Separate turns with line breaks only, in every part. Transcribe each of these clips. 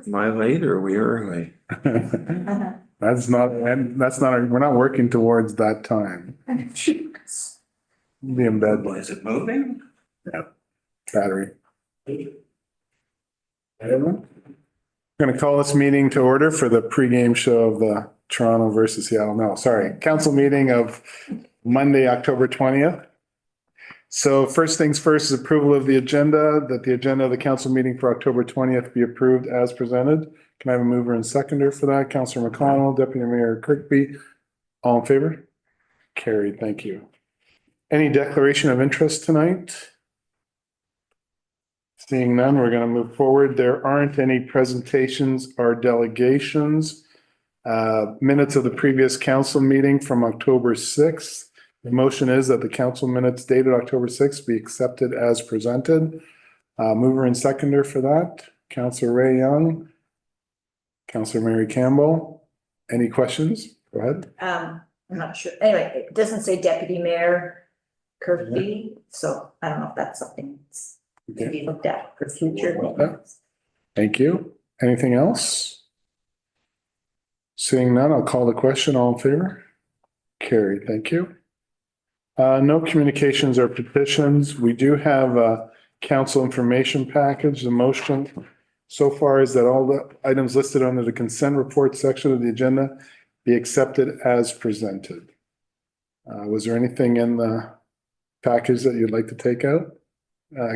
Am I late or are we early?
That's not, we're not working towards that time. Be in bed.
Is it moving?
Yeah. Battery. Everyone? Going to call this meeting to order for the pregame show of the Toronto versus Seattle. No, sorry, council meeting of Monday, October 20th. So first things first is approval of the agenda, that the agenda of the council meeting for October 20th be approved as presented. Can I have a mover and seconder for that? Councillor McConnell, Deputy Mayor Kirkby, all in favor? Carried, thank you. Any declaration of interest tonight? Seeing none, we're going to move forward. There aren't any presentations or delegations. Minutes of the previous council meeting from October 6th. The motion is that the council minutes dated October 6th be accepted as presented. Mover and seconder for that, Councillor Ray Young, Councillor Mary Campbell. Any questions? Go ahead.
I'm not sure. Anyway, it doesn't say Deputy Mayor Kirkby, so I don't know if that's something that's to be looked at for future.
Thank you. Anything else? Seeing none, I'll call the question. All in favor? Carried. Thank you. No communications or petitions. We do have a council information package. The motion so far is that all the items listed under the consent report section of the agenda be accepted as presented. Was there anything in the package that you'd like to take out?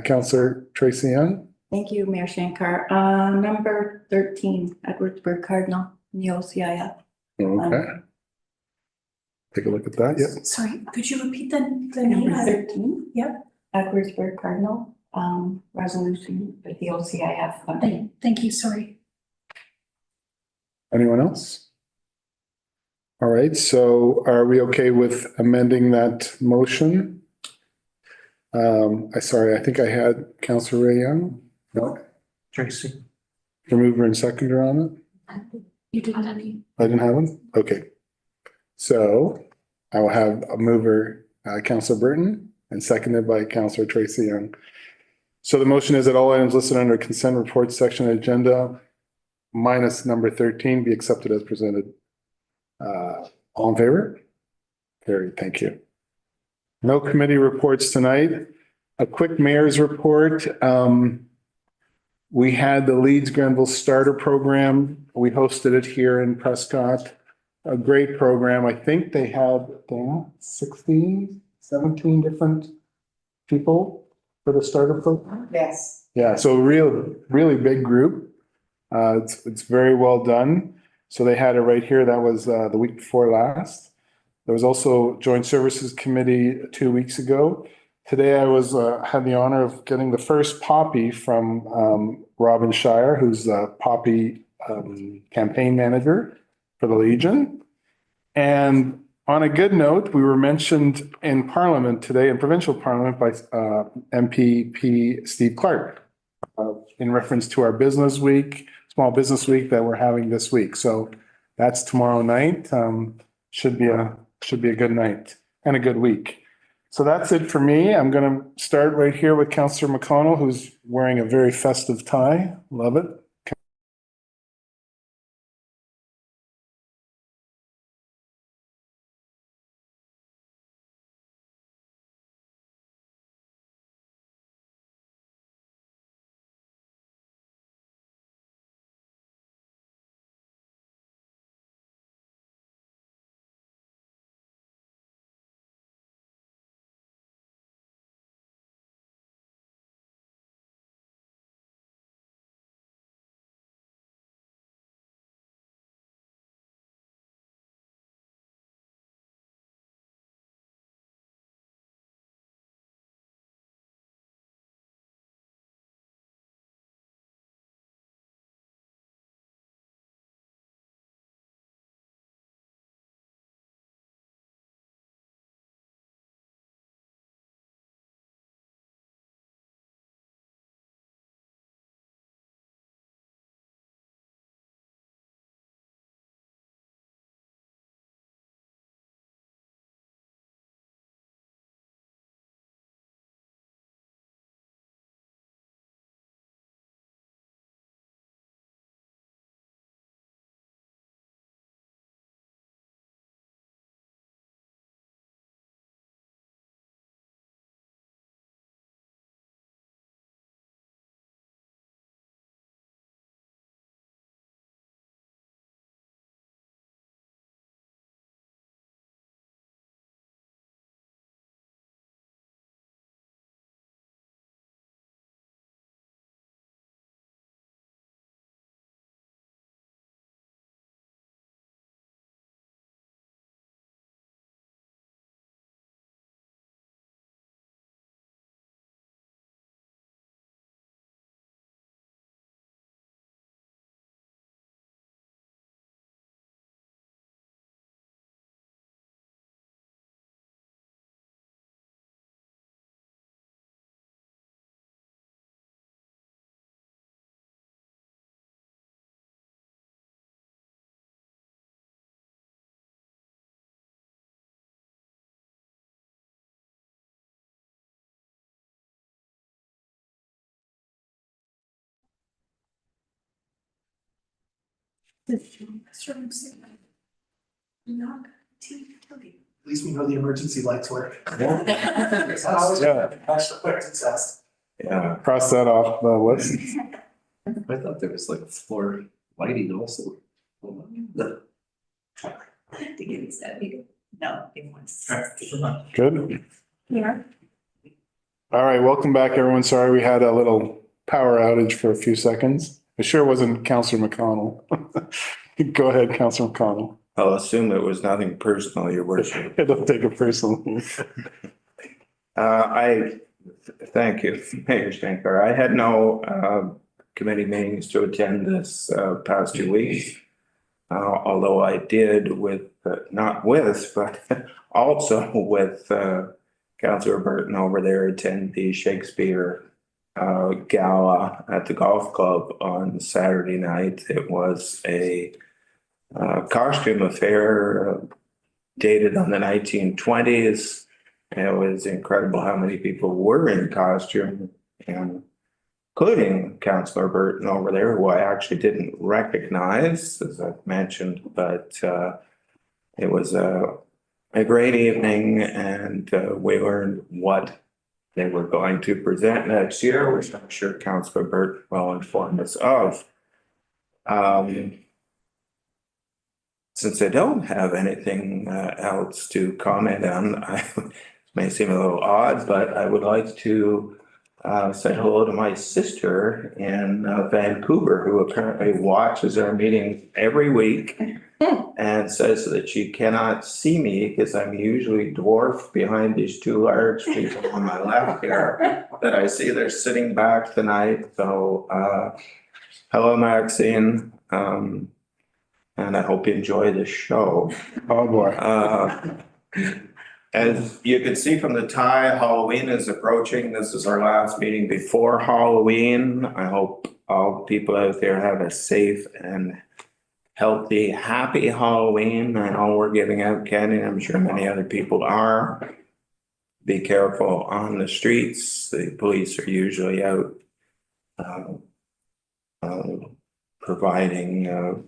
Councillor Tracy Young?
Thank you, Mayor Shankar. Number 13, Edwardsburg Cardinal, NeoCIF.
Okay. Take a look at that. Yep.
Sorry, could you repeat the
Number
name?
13.
Yep.
Edwardsburg Cardinal, resolution with the OCIF funding.
Thank you, sorry.
Anyone else? All right, so are we okay with amending that motion? Sorry, I think I had Councillor Ray Young. No,
Tracy.
the mover and seconder on it?
You didn't have any.
I didn't have one? Okay. So I will have a mover, Councillor Burton, and seconded by Councillor Tracy Young. So the motion is that all items listed under consent report section agenda minus number 13 be accepted as presented. All in favor? Carried, thank you. No committee reports tonight. A quick mayor's report. We had the Leeds Grenville Starter Program. We hosted it here in Prescott. A great program. I think they had 16, 17 different people for the starter program.
Yes.
Yeah, so really big group. It's very well done. So they had it right here. That was the week before last. There was also Joint Services Committee 2 weeks ago. Today I was had the honor of getting the first poppy from Robin Shire, who's the poppy campaign manager for the Legion. And on a good note, we were mentioned in Parliament today, in provincial Parliament, by MPP Steve Clark in reference to our business week, small business week that we're having this week. So that's tomorrow night. Should be a good night and a good week. So that's it for me. I'm going to start right here with Councillor McConnell, who's wearing a very festive tie. Love it.
That's what I'm saying. I'm not gonna continue to tell you.
At least we know the emergency lights work.
Yeah.
That's the quick success.
Yeah.
Cross that off the list.
I thought there was like floor lighting also.
To give you that, no, it was.
Good.
Yeah.
All right, welcome back, everyone. Sorry, we had a little power outage for a few seconds. It sure wasn't Councillor McConnell. Go ahead, Councillor McConnell.
I'll assume it was nothing personal, your worship.
Don't take it personally.
Thank you, Mayor Shankar. I had no committee meetings to attend this past 2 weeks. Although I did but also with Councillor Burton over there attend the Shakespeare gala at the golf club on Saturday night. It was a costume affair dated on the 1920s. It was incredible how many people were in costume, including Councillor Burton over there, who I actually didn't recognize, as I've mentioned, but it was a great evening, and we learned what they were going to present next year, which I'm sure Councillor Burton will inform us of. Since I don't have anything else to comment on, it may seem a little odd, but I would like to say hello to my sister in Vancouver, who apparently watches our meetings every week and says that she cannot see me because I'm usually dwarfed behind these two large people on my left here that I see they're sitting back tonight. So hello, Maxine. And I hope you enjoy the show.
Oh, boy.
As you can see from the tie, Halloween is approaching. This is our last meeting before Halloween. I hope all people out there have a safe and healthy, happy Halloween. I know we're giving out candy. I'm sure many other people are. Be careful on the streets. The police are usually out providing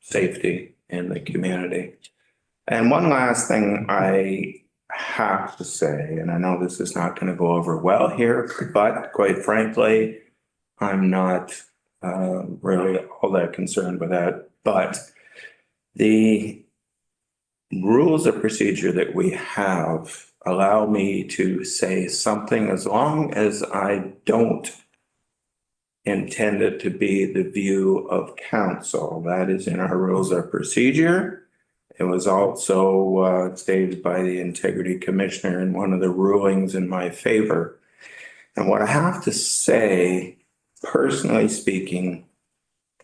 safety in the community. And one last thing I have to say, and I know this is not going to go over well here, but quite frankly, I'm not really all that concerned with that. But the rules of procedure that we have allow me to say something as long as I don't intend it to be the view of council. That is in our rules of procedure. It was also stated by the Integrity Commissioner in one of the rulings in my favor. And what I have to say, personally speaking,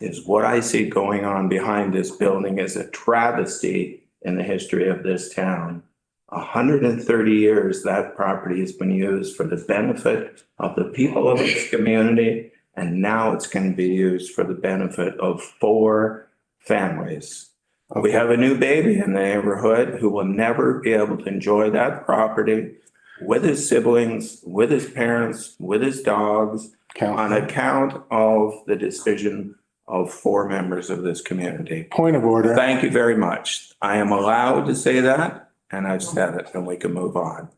is what I see going on behind this building is a travesty in the history of this town. 130 years that property has been used for the benefit of the people of this community, and now it's going to be used for the benefit of 4 families. We have a new baby in the neighborhood who will never be able to enjoy that property with his siblings, with his parents, with his dogs, on account of the decision of 4 members of this community.
Point of order.
Thank you very much. I am allowed to say that, and I've said it, and we can move on.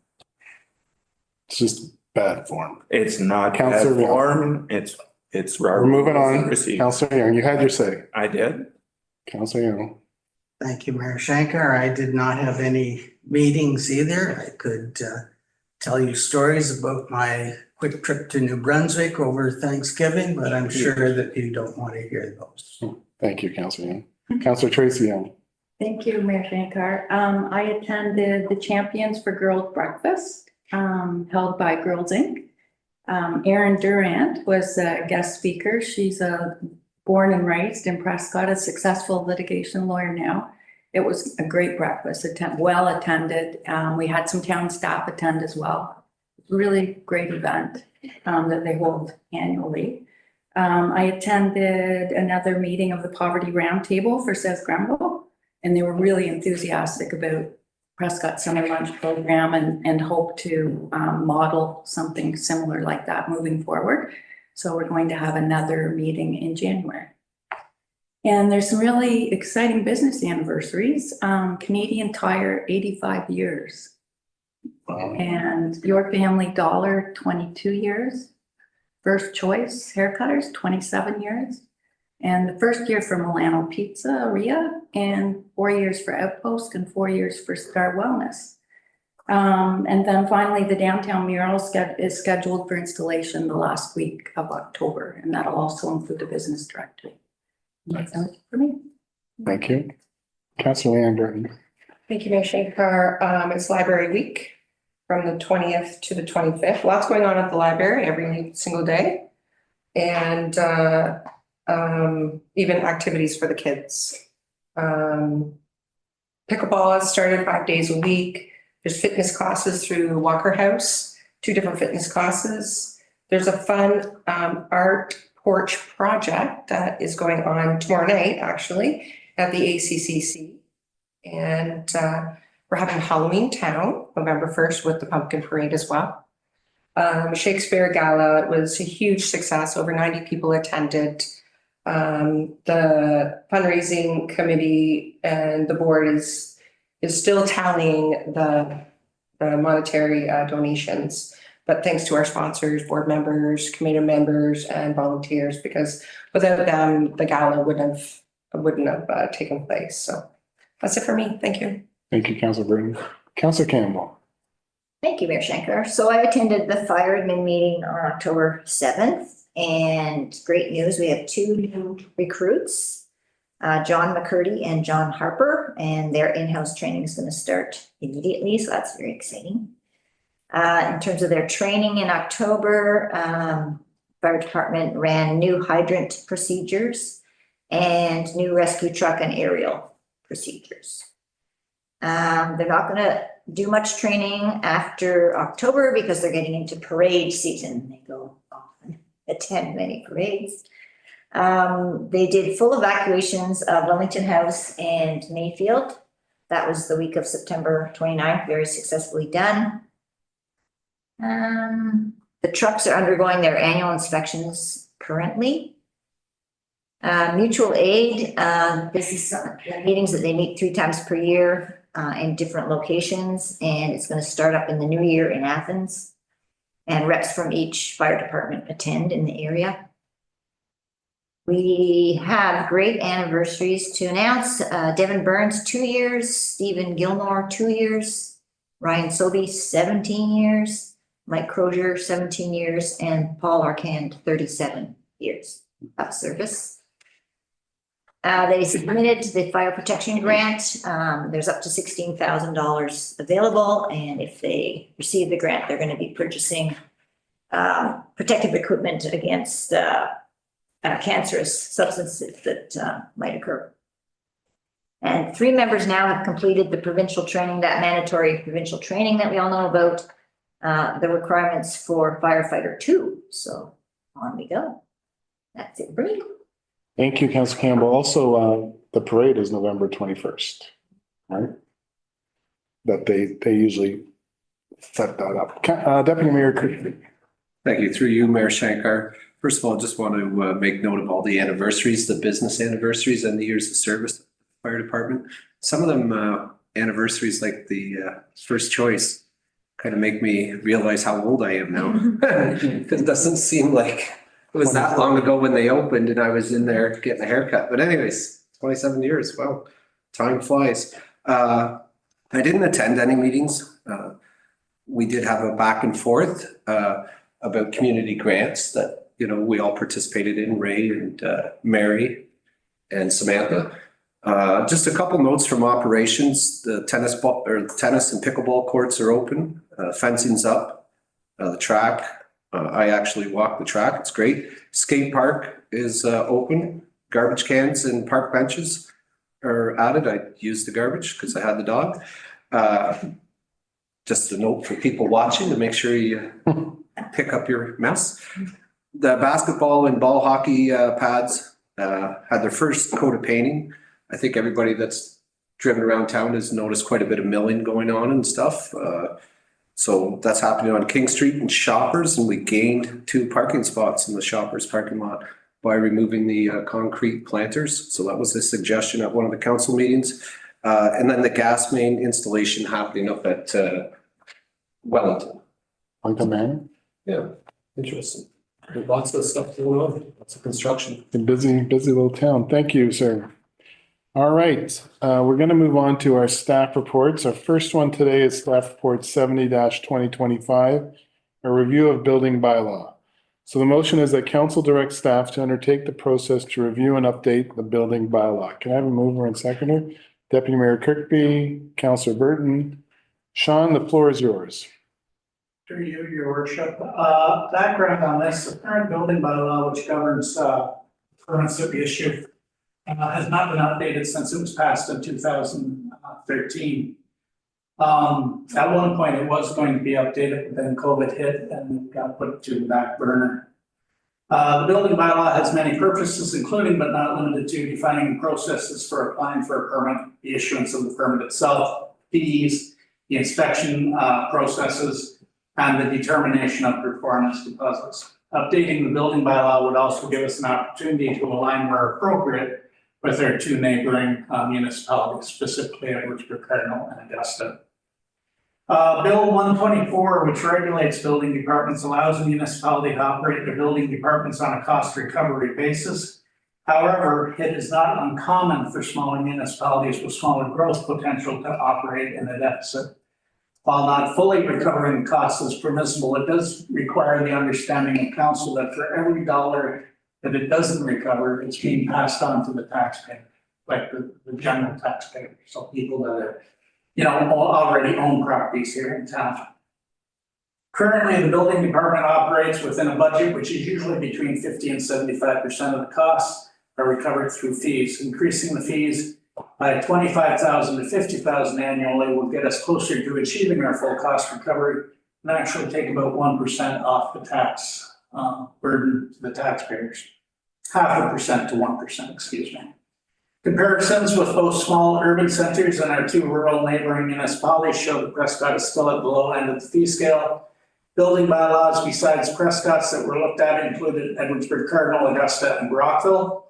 It's just bad form.
It's not bad
Councillor Young.
form. It's.
We're moving on. Councillor Young, you had your say.
I did.
Councillor Young.
Thank you, Mayor Shankar. I did not have any meetings either. I could tell you stories about my quick trip to New Brunswick over Thanksgiving, but I'm sure that you don't want to hear those.
Thank you, Councillor Young. Councillor Tracy Young.
Thank you, Mayor Shankar. I attended the Champions for Girls Breakfast held by Girls Inc. Erin Durant was a guest speaker. She's born and raised in Prescott, a successful litigation lawyer now. It was a great breakfast, well attended. We had some town staff attend as well. Really great event that they hold annually. I attended another meeting of the Poverty Roundtable for South Grenville, and they were really enthusiastic about Prescott Summer Lunch Program and hope to model something similar like that moving forward. So we're going to have another meeting in January. And there's some really exciting business anniversaries. Canadian Tire, 85 years. And Your Family Dollar, 22 years. First Choice Haircutters, 27 years. And the first year for Milano Pizzeria, and 4 years for Outpost, and 4 years for Star Wellness. And then finally, the downtown mural is scheduled for installation the last week of October, and that'll also include the business directory. That's it for me.
Thank you. Councillor Leanne Britton.
Thank you, Mayor Shankar. It's Library Week from the 20th to the 25th. Lots going on at the library every single day. And even activities for the kids. Pickleball has started 5 days a week. There's fitness classes through Walker House, 2 different fitness classes. There's a fun art porch project that is going on tomorrow night, actually, at the ACCC. And we're having Halloween Town, November 1st, with the pumpkin parade as well. Shakespeare Gala, it was a huge success. Over 90 people attended. The fundraising committee and the board is still tallying the monetary donations. But thanks to our sponsors, board members, committee members, and volunteers, because without them, the gala wouldn't have taken place. So that's it for me. Thank you.
Thank you, Councillor Britton. Councillor Campbell.
Thank you, Mayor Shankar. So I attended the fire admin meeting on October 7th, and great news, we have 2 new recruits, John McCurdy and John Harper, and their in-house training is going to start immediately, so that's very exciting. In terms of their training in October, fire department ran new hydrant procedures and new rescue truck and aerial procedures. They're not going to do much training after October because they're getting into parade season. They go off and attend many parades. They did full evacuations of Wellington House and Mayfield. That was the week of September 29th, very successfully done. The trucks are undergoing their annual inspections currently. Mutual aid, this is meetings that they meet 3 times per year in different locations, and it's going to start up in the new year in Athens. And reps from each fire department attend in the area. We have great anniversaries to announce. Devin Burns, 2 years. Stephen Gilmore, 2 years. Ryan Sobey, 17 years. Mike Crozier, 17 years. And Paul Arcand, 37 years of service. They submitted the fire protection grant. There's up to $16,000 available. And if they receive the grant, they're going to be purchasing protective equipment against cancerous substances that might occur. And 3 members now have completed the provincial training, that mandatory provincial training that we all know about, the requirements for firefighter 2. So on we go. That's it, Bree.
Thank you, Councillor Campbell. Also, the parade is November 21st, right? That they usually set that up. Deputy Mayor Christie.
Thank you. Through you, Mayor Shankar. First of all, I just want to make note of all the anniversaries, the business anniversaries and the years of service of the fire department. Some of them anniversaries like the First Choice kind of make me realize how old I am now. Because it doesn't seem like it was that long ago when they opened and I was in there getting a haircut. But anyways, 27 years. Wow, time flies. I didn't attend any meetings. We did have a back and forth about community grants that, you know, we all participated in, Ray and Mary and Samantha. Just a couple notes from operations. The tennis and pickleball courts are open. Fencing's up. The track. I actually walk the track. It's great. Skate park is open. Garbage cans and park benches are added. I used the garbage because I had the dog. Just a note for people watching to make sure you pick up your mess. The basketball and ball hockey pads had their first coat of painting. I think everybody that's driven around town has noticed quite a bit of milling going on and stuff. So that's happening on King Street and Shoppers, and we gained 2 parking spots in the Shoppers parking lot. by removing the concrete planters. So that was a suggestion at one of the council meetings. And then the gas main installation happening up at Wellington.
Uncle Man,
Yeah, interesting. Lots of stuff going on, lots of construction.
a busy little town. Thank you, sir. All right, we're going to move on to our staff reports. Our first one today is staff report 70-2025, a review of building bylaw. So the motion is that council directs staff to undertake the process to review and update the building bylaw. Can I have a mover and seconder? Deputy Mayor Kirkby, Councillor Burton. Sean, the floor is yours.
Through you, your worship. Background on this, the current building bylaw, which governs permits that we issue, has not been updated since it was passed in 2013. At one point, it was going to be updated, but then COVID hit and it got put to the back burner. The building bylaw has many purposes, including but not limited to defining processes for applying for a permit, the issuance of the permit itself, fees, the inspection processes, and the determination of performance deposits. Updating the building bylaw would also give us an opportunity to align where appropriate with our two neighboring municipalities, specifically Edwardsburg Cardinal and Augusta. Bill 124, which regulates building departments, allows a municipality to operate their building departments on a cost recovery basis. However, it is not uncommon for smaller municipalities with smaller growth potential to operate in a deficit. While not fully recovering the costs is permissible, it does require the understanding of council that for every dollar that it doesn't recover, it's being passed on to the taxpayer, like the general taxpayer. So people that are, already own properties here in town. Currently, the building department operates within a budget, which is usually between 50 and 75% of the costs are recovered through fees. Increasing the fees by 25,000 to 50,000 annually will get us closer to achieving our full cost recovery and actually take about 1% off the tax burden to the taxpayers. 0.5% to 1%, excuse me. Comparisons with both small urban centers and our two rural neighboring municipalities show that Prescott is still at the low end of the fee scale. Building bylaws besides Prescott's that were looked at included Edwardsburg Cardinal, Augusta, and Brockville.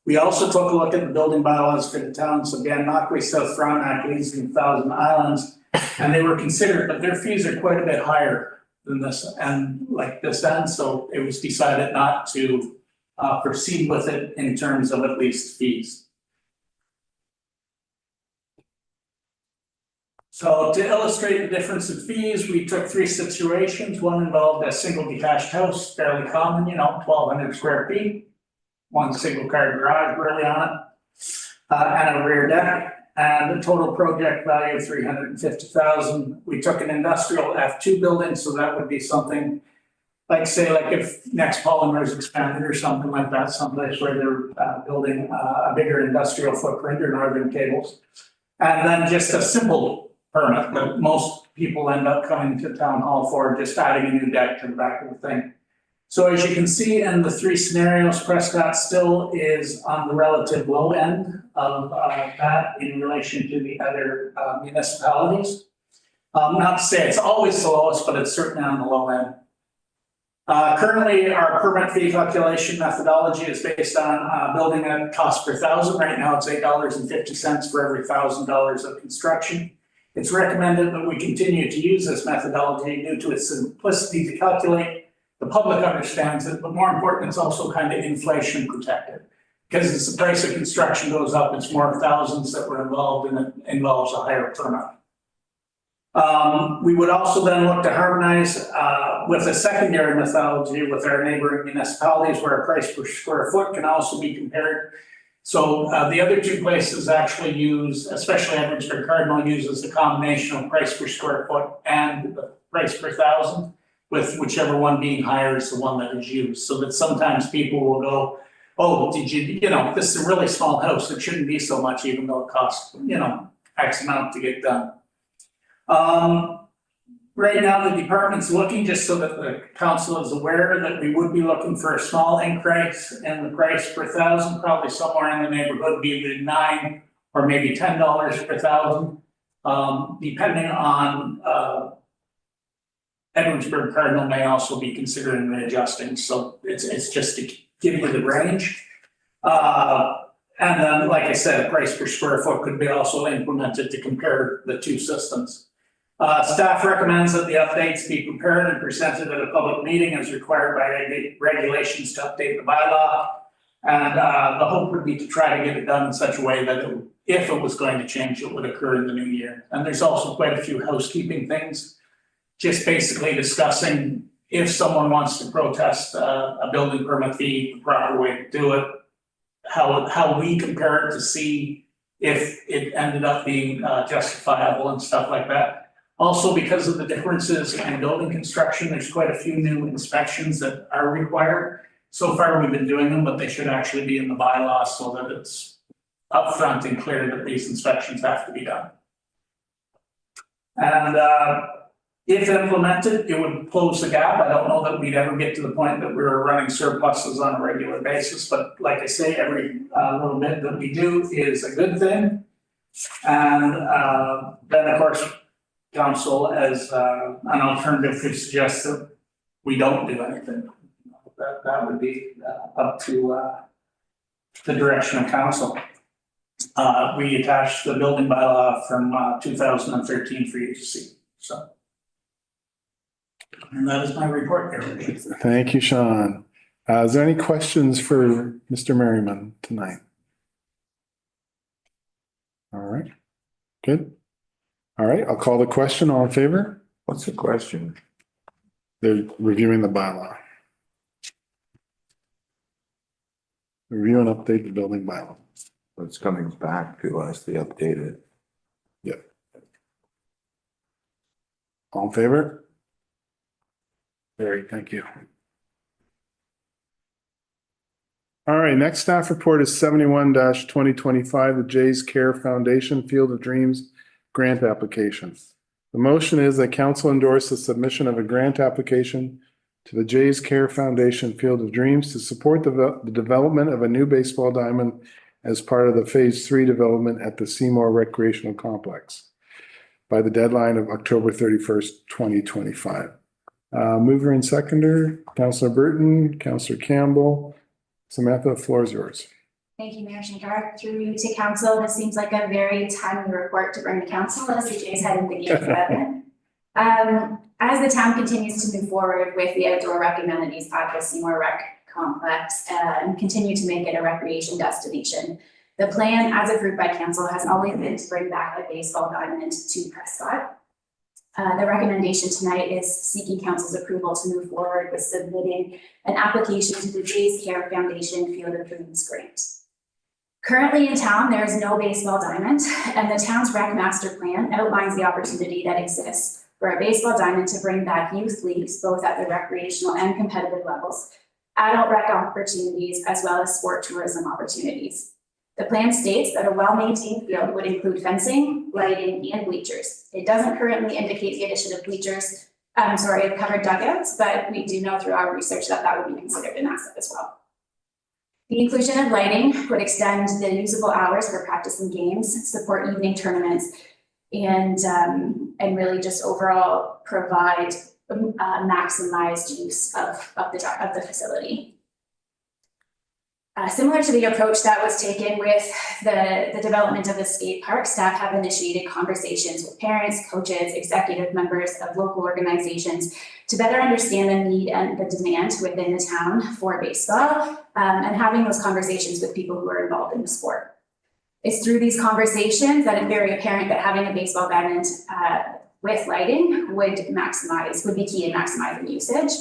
We also took a look at the building bylaws for the towns of Gananoque, South Frontenac, Leeds, and Thousand Islands, and they were considered, but their fees are quite a bit higher than this and like this end, so it was decided not to proceed with it in terms of at least fees. So to illustrate the difference in fees, we took three situations. One involved a single detached house, fairly common, 1,200 square feet. One single car garage really on it, and a rear deck, and a total project value of 350,000. We took an industrial F2 building, so that would be something like, say, if Next Polymers expanded or something like that, someplace where they're building a bigger industrial footprint or Northern Cables. And then just a simple permit that most people end up coming to town hall for, just adding a new deck to the back of the thing. So as you can see in the three scenarios, Prescott still is on the relative low end of that in relation to the other municipalities. Not to say it's always the lowest, but it's certainly on the low end. Currently, our permit fee calculation methodology is based on building at cost per thousand. Right now, it's $8.50 for every $1,000 of construction. It's recommended that we continue to use this methodology due to its simplicity to calculate. The public understands it, but more important, it's also kind of inflation protected. Because as the price of construction goes up, it's more thousands that were involved and it involves a higher permit. We would also then look to harmonize with a secondary methodology with our neighboring municipalities where a price per square foot can also be compared. So the other two places actually use, especially Edwardsburg Cardinal, uses a combination of price per square foot and the price per thousand, with whichever one being higher is the one that is used. So that sometimes people will go, oh, this is a really small house, it shouldn't be so much even though it costs, X amount to get done. Right now, the department's looking, just so that the council is aware, that we would be looking for a small increase in the price per thousand, probably somewhere in the neighborhood, be either $9 or maybe $10 per thousand, depending on Edwardsburg Cardinal may also be considering readjusting. So it's just give you the range. And then, like I said, a price per square foot could be also implemented to compare the two systems. Staff recommends that the updates be prepared and presented at a public meeting as required by regulations to update the bylaw. And the hope would be to try to get it done in such a way that if it was going to change, it would occur in the new year. And there's also quite a few housekeeping things, just basically discussing if someone wants to protest a building permit fee, the proper way to do it, how we compare it to see if it ended up being justifiable and stuff like that. Also, because of the differences in building construction, there's quite a few new inspections that are required. So far, we've been doing them, but they should actually be in the bylaws so that it's upfront and clear that these inspections have to be done. And if implemented, it would close the gap. I don't know that we'd ever get to the point that we were running surpluses on a regular basis, but like I say, every little bit that we do is a good thing. And then, of course, council as an alternative could suggest that we don't do anything. That would be up to the direction of council. We attached the building bylaw from 2013 for you to see, so. And that is my report, everybody.
Thank you, Sean. Is there any questions for Mr. Merriman tonight? All right, good. All right, I'll call the question. All in favor?
What's the question?
They're reviewing the bylaw. Review and update the building bylaw.
It's coming back to us, the updated.
Yep. All in favor? Very, thank you. All right, next staff report is 71-2025, the Jays Care Foundation Field of Dreams grant application. The motion is that council endorse the submission of a grant application to the Jays Care Foundation Field of Dreams to support the development of a new baseball diamond as part of the Phase 3 development at the Seymour Recreational Complex by the deadline of October 31st, 2025. Mover and seconder, Councillor Burton, Councillor Campbell. Samantha, the floor is yours.
Thank you, Mayor Shankar. Through you to council, this seems like a very timely report to bring to council as the Jays head into game 7. As the town continues to move forward with the outdoor rec amenities at the Seymour Rec Complex and continue to make it a recreation destination, the plan as approved by council has always been to bring back a baseball diamond to Prescott. The recommendation tonight is seeking council's approval to move forward with submitting an application to the Jays Care Foundation Field of Dreams grant. Currently in town, there is no baseball diamond, and the town's rec master plan outlines the opportunity that exists for a baseball diamond to bring back youth leagues, both at the recreational and competitive levels, adult rec opportunities, as well as sport tourism opportunities. The plan states that a well-maintained field would include fencing, lighting, and bleachers. It doesn't currently indicate the addition of bleachers, covered dugouts, but we do know through our research that that would be considered an asset as well. The inclusion of lighting would extend the usable hours for practice and games, support evening tournaments, and really just overall provide maximized use of the facility. Similar to the approach that was taken with the development of the skate park, staff have initiated conversations with parents, coaches, executive members of local organizations to better understand the need and the demand within the town for baseball, and having those conversations with people who are involved in the sport. It's through these conversations that it's very apparent that having a baseball diamond with lighting would be key in maximizing usage.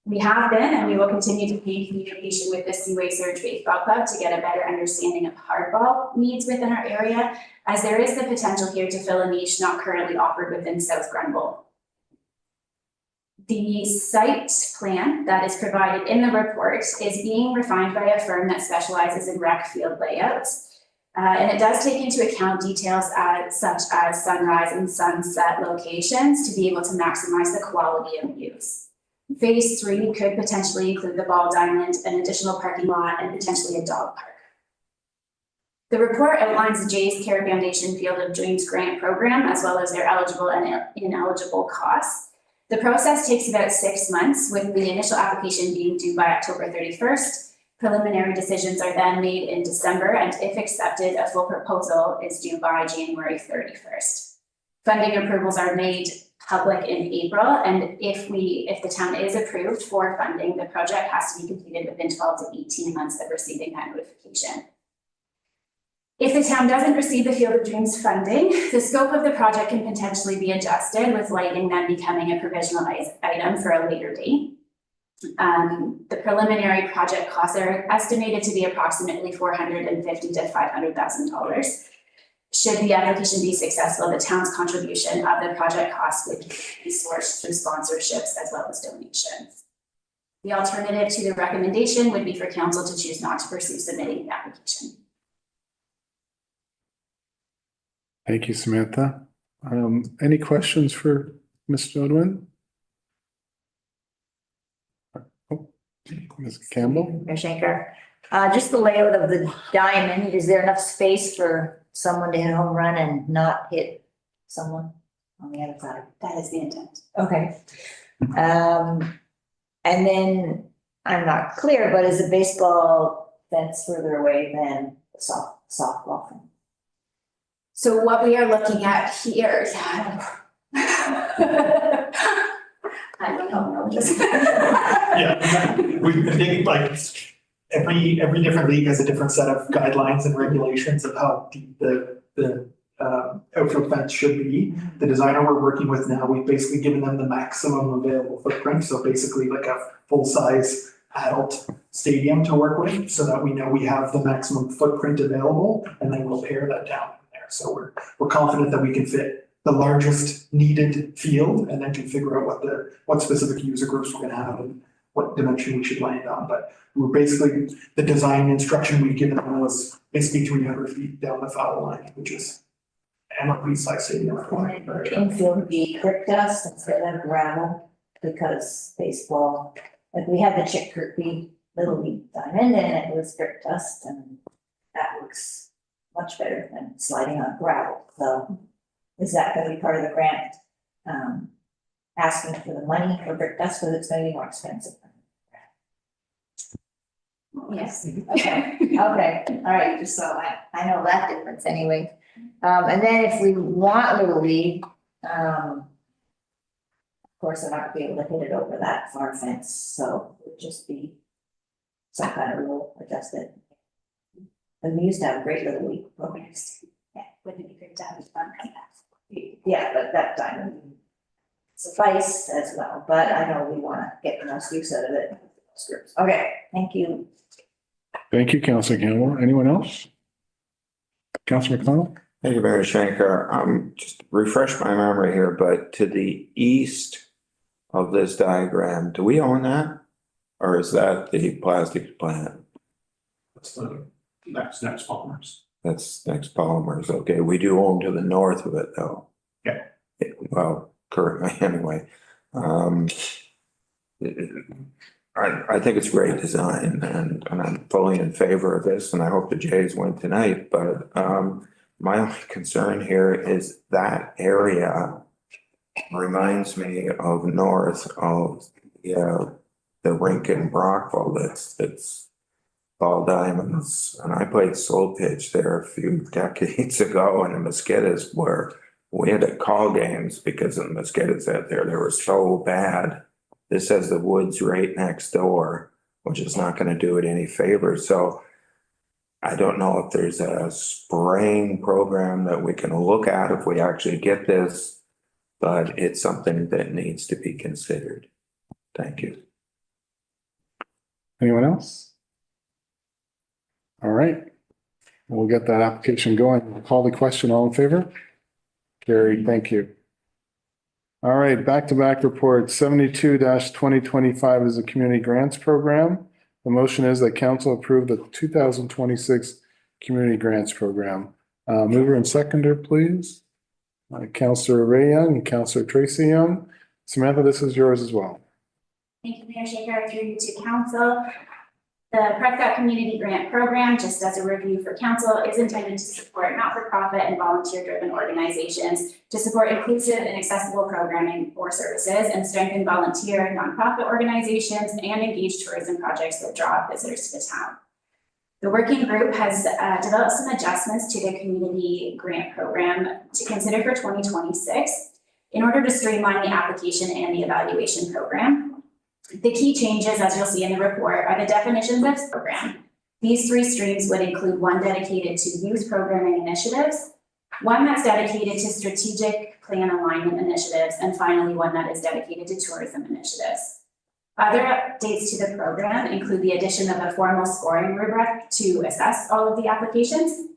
We have been and we will continue to be in communication with the Seaway Surge Baseball Club to get a better understanding of hardball needs within our area, as there is the potential here to fill a niche not currently offered within South Grenville. The site plan that is provided in the report is being refined by a firm that specializes in rec field layouts. And it does take into account details such as sunrise and sunset locations to be able to maximize the quality of use. Phase 3 could potentially include the ball diamond, an additional parking lot, and potentially a dog park. The report outlines the Jays Care Foundation Field of Dreams grant program, as well as their eligible and ineligible costs. The process takes about 6 months, with the initial application being due by October 31st, Preliminary decisions are then made in December, and if accepted, a full proposal is due by January 31st. Funding approvals are made public in April, and if the town is approved for funding, the project has to be completed within 12 to 18 months of receiving that notification. If the town doesn't receive the Field of Dreams funding, the scope of the project can potentially be adjusted, with lighting then becoming a provisional item for a later date. The preliminary project costs are estimated to be approximately $450,000 to $500,000. Should the application be successful, the town's contribution of the project costs would be sourced through sponsorships as well as donations. The alternative to the recommendation would be for council to choose not to pursue submitting the application.
Thank you, Samantha. Any questions for Ms. Jodwin? Oh, Ms. Campbell?
Mayor Shanker, just the layout of the diamond, is there enough space for someone to hit a home run and not hit someone on the other side?
That is the intent.
Okay. And then, I'm not clear, but is the baseball fence further away than the softball fence?
So what we are looking at here, I don't know.
Yeah, we think like every different league has a different set of guidelines and regulations of how deep the outfield fence should be. The designer we're working with now, we've basically given them the maximum available footprint. So basically like a full-size adult stadium to work with, so that we know we have the maximum footprint available, and then we'll pare that down from there. So we're confident that we can fit the largest needed field, and then can figure out what specific user groups we're gonna have and what dimension we should land on. But we're basically, the design instruction we've given them was basically 300 feet down the foul line, which is MLB size stadium.
Infield would be brick dust instead of gravel, because baseball, like we had the Chick Kirby Little League diamond and it was brick dust, and that looks much better than sliding on gravel. So is that gonna be part of the grant? Asking for the money for brick dust, because it's gonna be more expensive.
Yes.
Okay, okay, all right, just so I know that difference anyway. And then if we want Little League, of course, they're not gonna be able to hit it over that far fence, so it would just be some kind of rule adjusted. And we used to have great Little League programs.
Yeah, wouldn't it be great to have fun come back?
Yeah, but that time would suffice as well, but I know we wanna get the most use out of it. Okay, thank you.
Thank you, Councilor Campbell. Anyone else? Councilor McConnell?
Thank you, Mayor Shanker. Just refresh my memory here, but to the east of this diagram, do we own that? Or is that the plastic plant?
That's the next polymers.
That's next polymers. Okay, we do own to the north of it though.
Yeah.
Well, currently anyway. I think it's great design, and I'm fully in favor of this, and I hope the Jays win tonight, but my only concern here is that area reminds me of north of the rink in Brockville that's ball diamonds, and I played soul pitch there a few decades ago, and the mosquitoes we had to call games because of the mosquitoes out there. They were so bad. This has the woods right next door, which is not going to do it any favors. So I don't know if there's a spraying program that we can look at if we actually get this, but it's something that needs to be considered. Thank you.
Anyone else? All right. We'll get that application going. We'll call the question. All in favor? Carried. Thank you. All right, back-to-back report 72-2025 is a community grants program. The motion is that council approve the 2026 community grants program. Mover and seconder, please. Councillor Ray Young and Councillor Tracy Young. Samantha, this is yours as well.
Thank you, Mayor Shaker, through you to council. The Prescott Community Grant Program, just as a review for council, is intended to support not-for-profit and volunteer-driven organizations to support inclusive and accessible programming or services and strengthen volunteer nonprofit organizations and engage tourism projects that draw visitors to the town. The working group has developed some adjustments to the community grant program to consider for 2026 in order to streamline the application and the evaluation program. The key changes, as you'll see in the report, are the definitions of program. These 3 streams would include one dedicated to youth programming initiatives, one that's dedicated to strategic plan alignment initiatives, and finally, one that is dedicated to tourism initiatives. Other updates to the program include the addition of a formal scoring rubric to assess all of the applications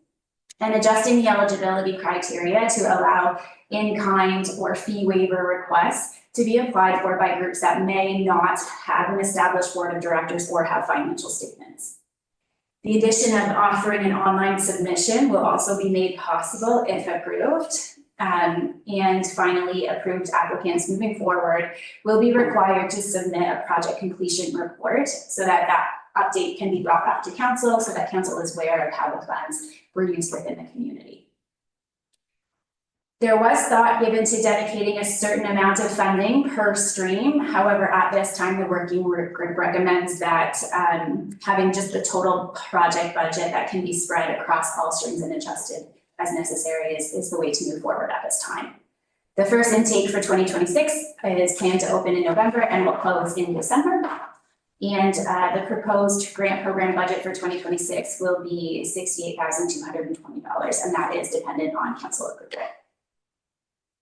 and adjusting the eligibility criteria to allow in-kind or fee waiver requests to be applied for by groups that may not have an established board of directors or have financial statements. The addition of offering an online submission will also be made possible if approved. And finally, approved applicants moving forward will be required to submit a project completion report so that that update can be brought back to council so that council is aware of how the funds were used within the community. There was thought given to dedicating a certain amount of funding per stream. However, at this time, the working group recommends that having just the total project budget that can be spread across all streams and adjusted as necessary is the way to move forward at this time. The first intake for 2026 is planned to open in November and will close in December. And the proposed grant program budget for 2026 will be $68,220, and that is dependent on council approval.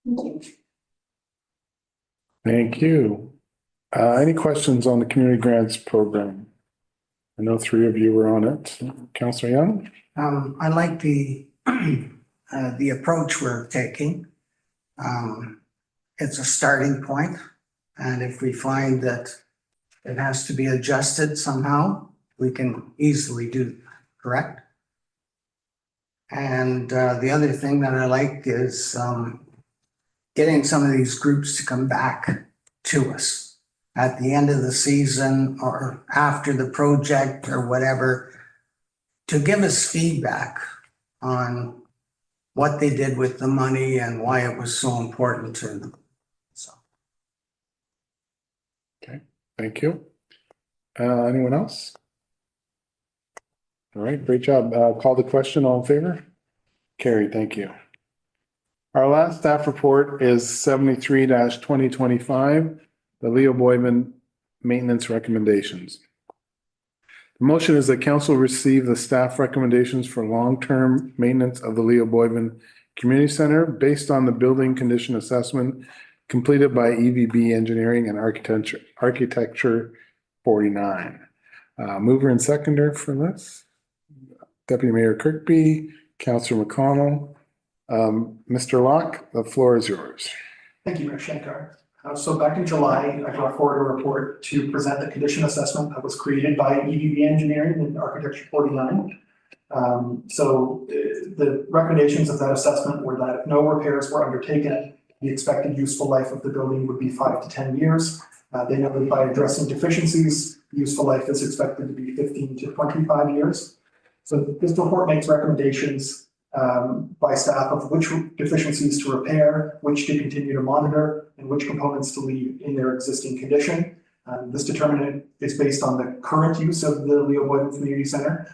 Thank you.
Thank you. Any questions on the community grants program? I know 3 of you were on it. Councillor Young?
I like the approach we're taking. It's a starting point, and if we find that it has to be adjusted somehow, we can easily do that, correct? And the other thing that I like is getting some of these groups to come back to us at the end of the season or after the project or whatever, to give us feedback on what they did with the money and why it was so important to them. So.
Okay, thank you. Anyone else? All right, great job. Call the question, all in favor? Carried, thank you. Our last staff report is 73-2025, the Leo Boyman maintenance recommendations. The motion is that council receive the staff recommendations for long-term maintenance of the Leo Boyman Community Center based on the building condition assessment completed by EVB Engineering and Architecture 49. Mover and seconder for this, Deputy Mayor Kirkby, Councillor McConnell. Mr. Locke, the floor is yours.
Thank you, Mayor Shankar. So back in July, I brought forward a report to present the condition assessment that was created by EVB Engineering and Architecture 49. The recommendations of that assessment were that if no repairs were undertaken, the expected useful life of the building would be 5 to 10 years. They noted by addressing deficiencies, the useful life is expected to be 15 to 25 years. So this report makes recommendations by staff of which deficiencies to repair, which to continue to monitor, and which components to leave in their existing condition. This determinant is based on the current use of the Leo Boyman Community Center.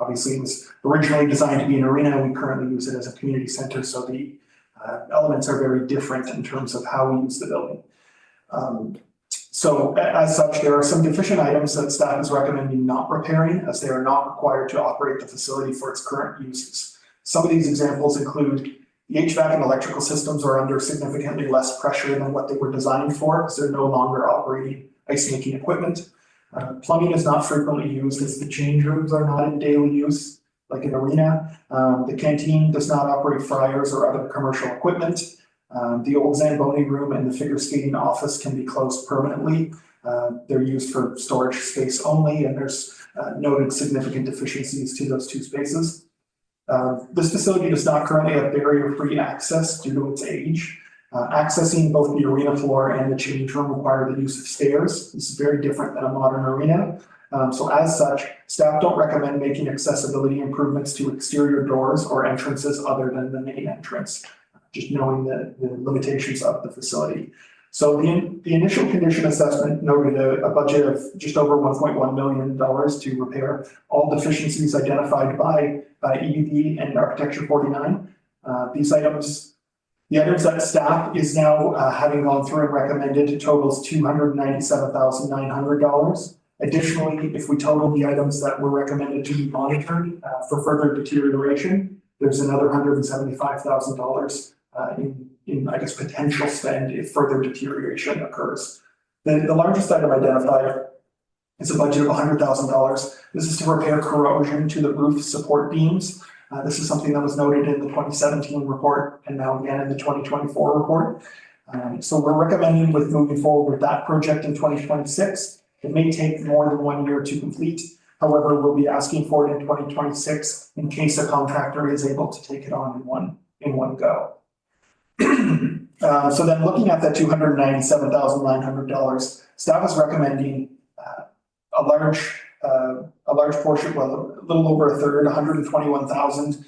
Obviously, it was originally designed to be an arena. We currently use it as a community center, so the elements are very different in terms of how we use the building. So as such, there are some deficient items that staff is recommending not repairing, as they are not required to operate the facility for its current uses. Some of these examples include the HVAC and electrical systems are under significantly less pressure than what they were designed for, because they're no longer operating ice making equipment. Plumbing is not frequently used, as the change rooms are not in daily use, like an arena. The canteen does not operate fryers or other commercial equipment. The old Zamboni room and the figure skating office can be closed permanently. They're used for storage space only, and there's noted significant deficiencies to those 2 spaces. This facility does not currently have barrier-free access due to its age. Accessing both the arena floor and the change room require the use of stairs. This is very different than a modern arena. So as such, staff don't recommend making accessibility improvements to exterior doors or entrances other than the main entrance, just knowing the limitations of the facility. So the initial condition assessment noted a budget of just over $1.1 million to repair all deficiencies identified by EUD and Architecture 49. The items that staff is now having gone through and recommended totals $297,900. Additionally, if we total the items that were recommended to be monitored for further deterioration, there's another $175,000 in, I guess, potential spend if further deterioration occurs. The largest item identified is a budget of $100,000. This is to repair corrosion to the roof support beams. This is something that was noted in the 2017 report and now again in the 2024 report. So we're recommending with moving forward with that project in 2026. It may take more than 1 year to complete. However, we'll be asking for it in 2026 in case a contractor is able to take it on in one go. So then looking at that $297,900, staff is recommending a large portion, well, a little over a third, $121,000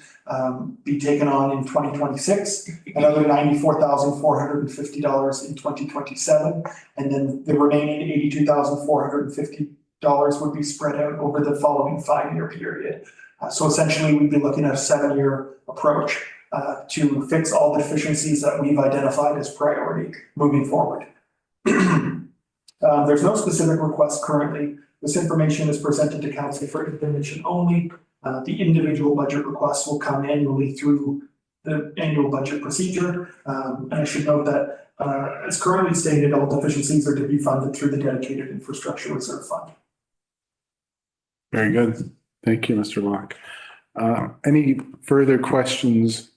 be taken on in 2026, another $94,450 in 2027, and then the remaining $82,450 would be spread out over the following 5-year period. So essentially, we'd be looking at a 7-year approach to fix all the deficiencies that we've identified as priority moving forward. There's no specific request currently. This information is presented to council for information only. The individual budget requests will come annually through the annual budget procedure. And I should note that as currently stated, all deficiencies are to be funded through the dedicated infrastructure reserve fund.
Very good. Thank you, Mr. Locke. Any further questions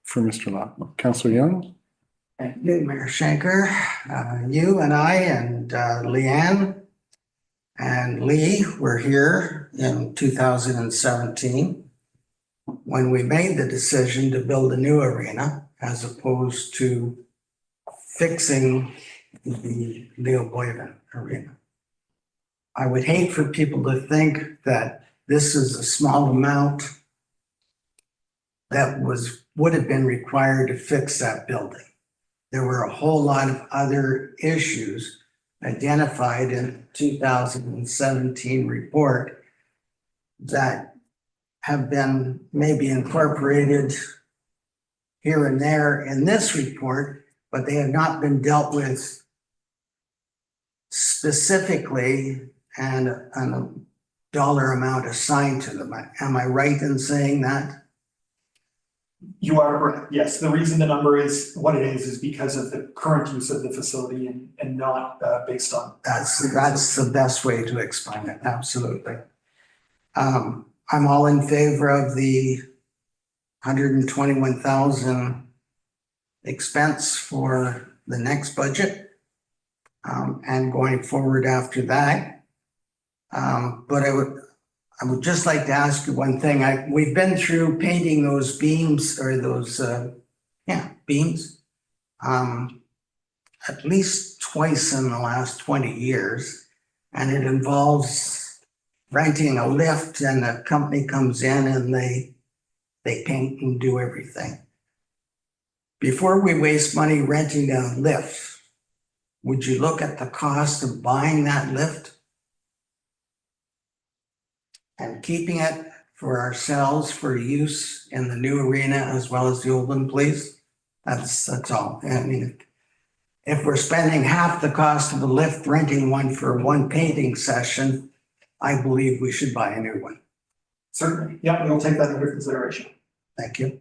for Mr. Locke? Councillor Young?
Thank you, Mayor Schenker. You and I and Leanne and Lee were here in 2017 when we made the decision to build a new arena as opposed to fixing the Leo Boyden Arena. I would hate for people to think that this is a small amount that would have been required to fix that building. There were a whole lot of other issues identified in 2017 report that have been maybe incorporated here and there in this report, but they have not been dealt with specifically and a dollar amount assigned to them. Am I right in saying that?
You are correct. Yes, the reason the number is what it is because of the current use of the facility and not based on.
That's the best way to explain it. Absolutely. I'm all in favor of the 121,000 expense for the next budget and going forward after that. But I would just like to ask you one thing. We've been through painting those beams or those, beams at least twice in the last 20 years. And it involves renting a lift and a company comes in and they paint and do everything. Before we waste money renting a lift, would you look at the cost of buying that lift and keeping it for ourselves for use in the new arena as well as the old one, please? That's all. I mean, if we're spending half the cost of a lift renting one for one painting session, I believe we should buy a new one.
Certainly. Yeah, we'll take that into consideration.
Thank you.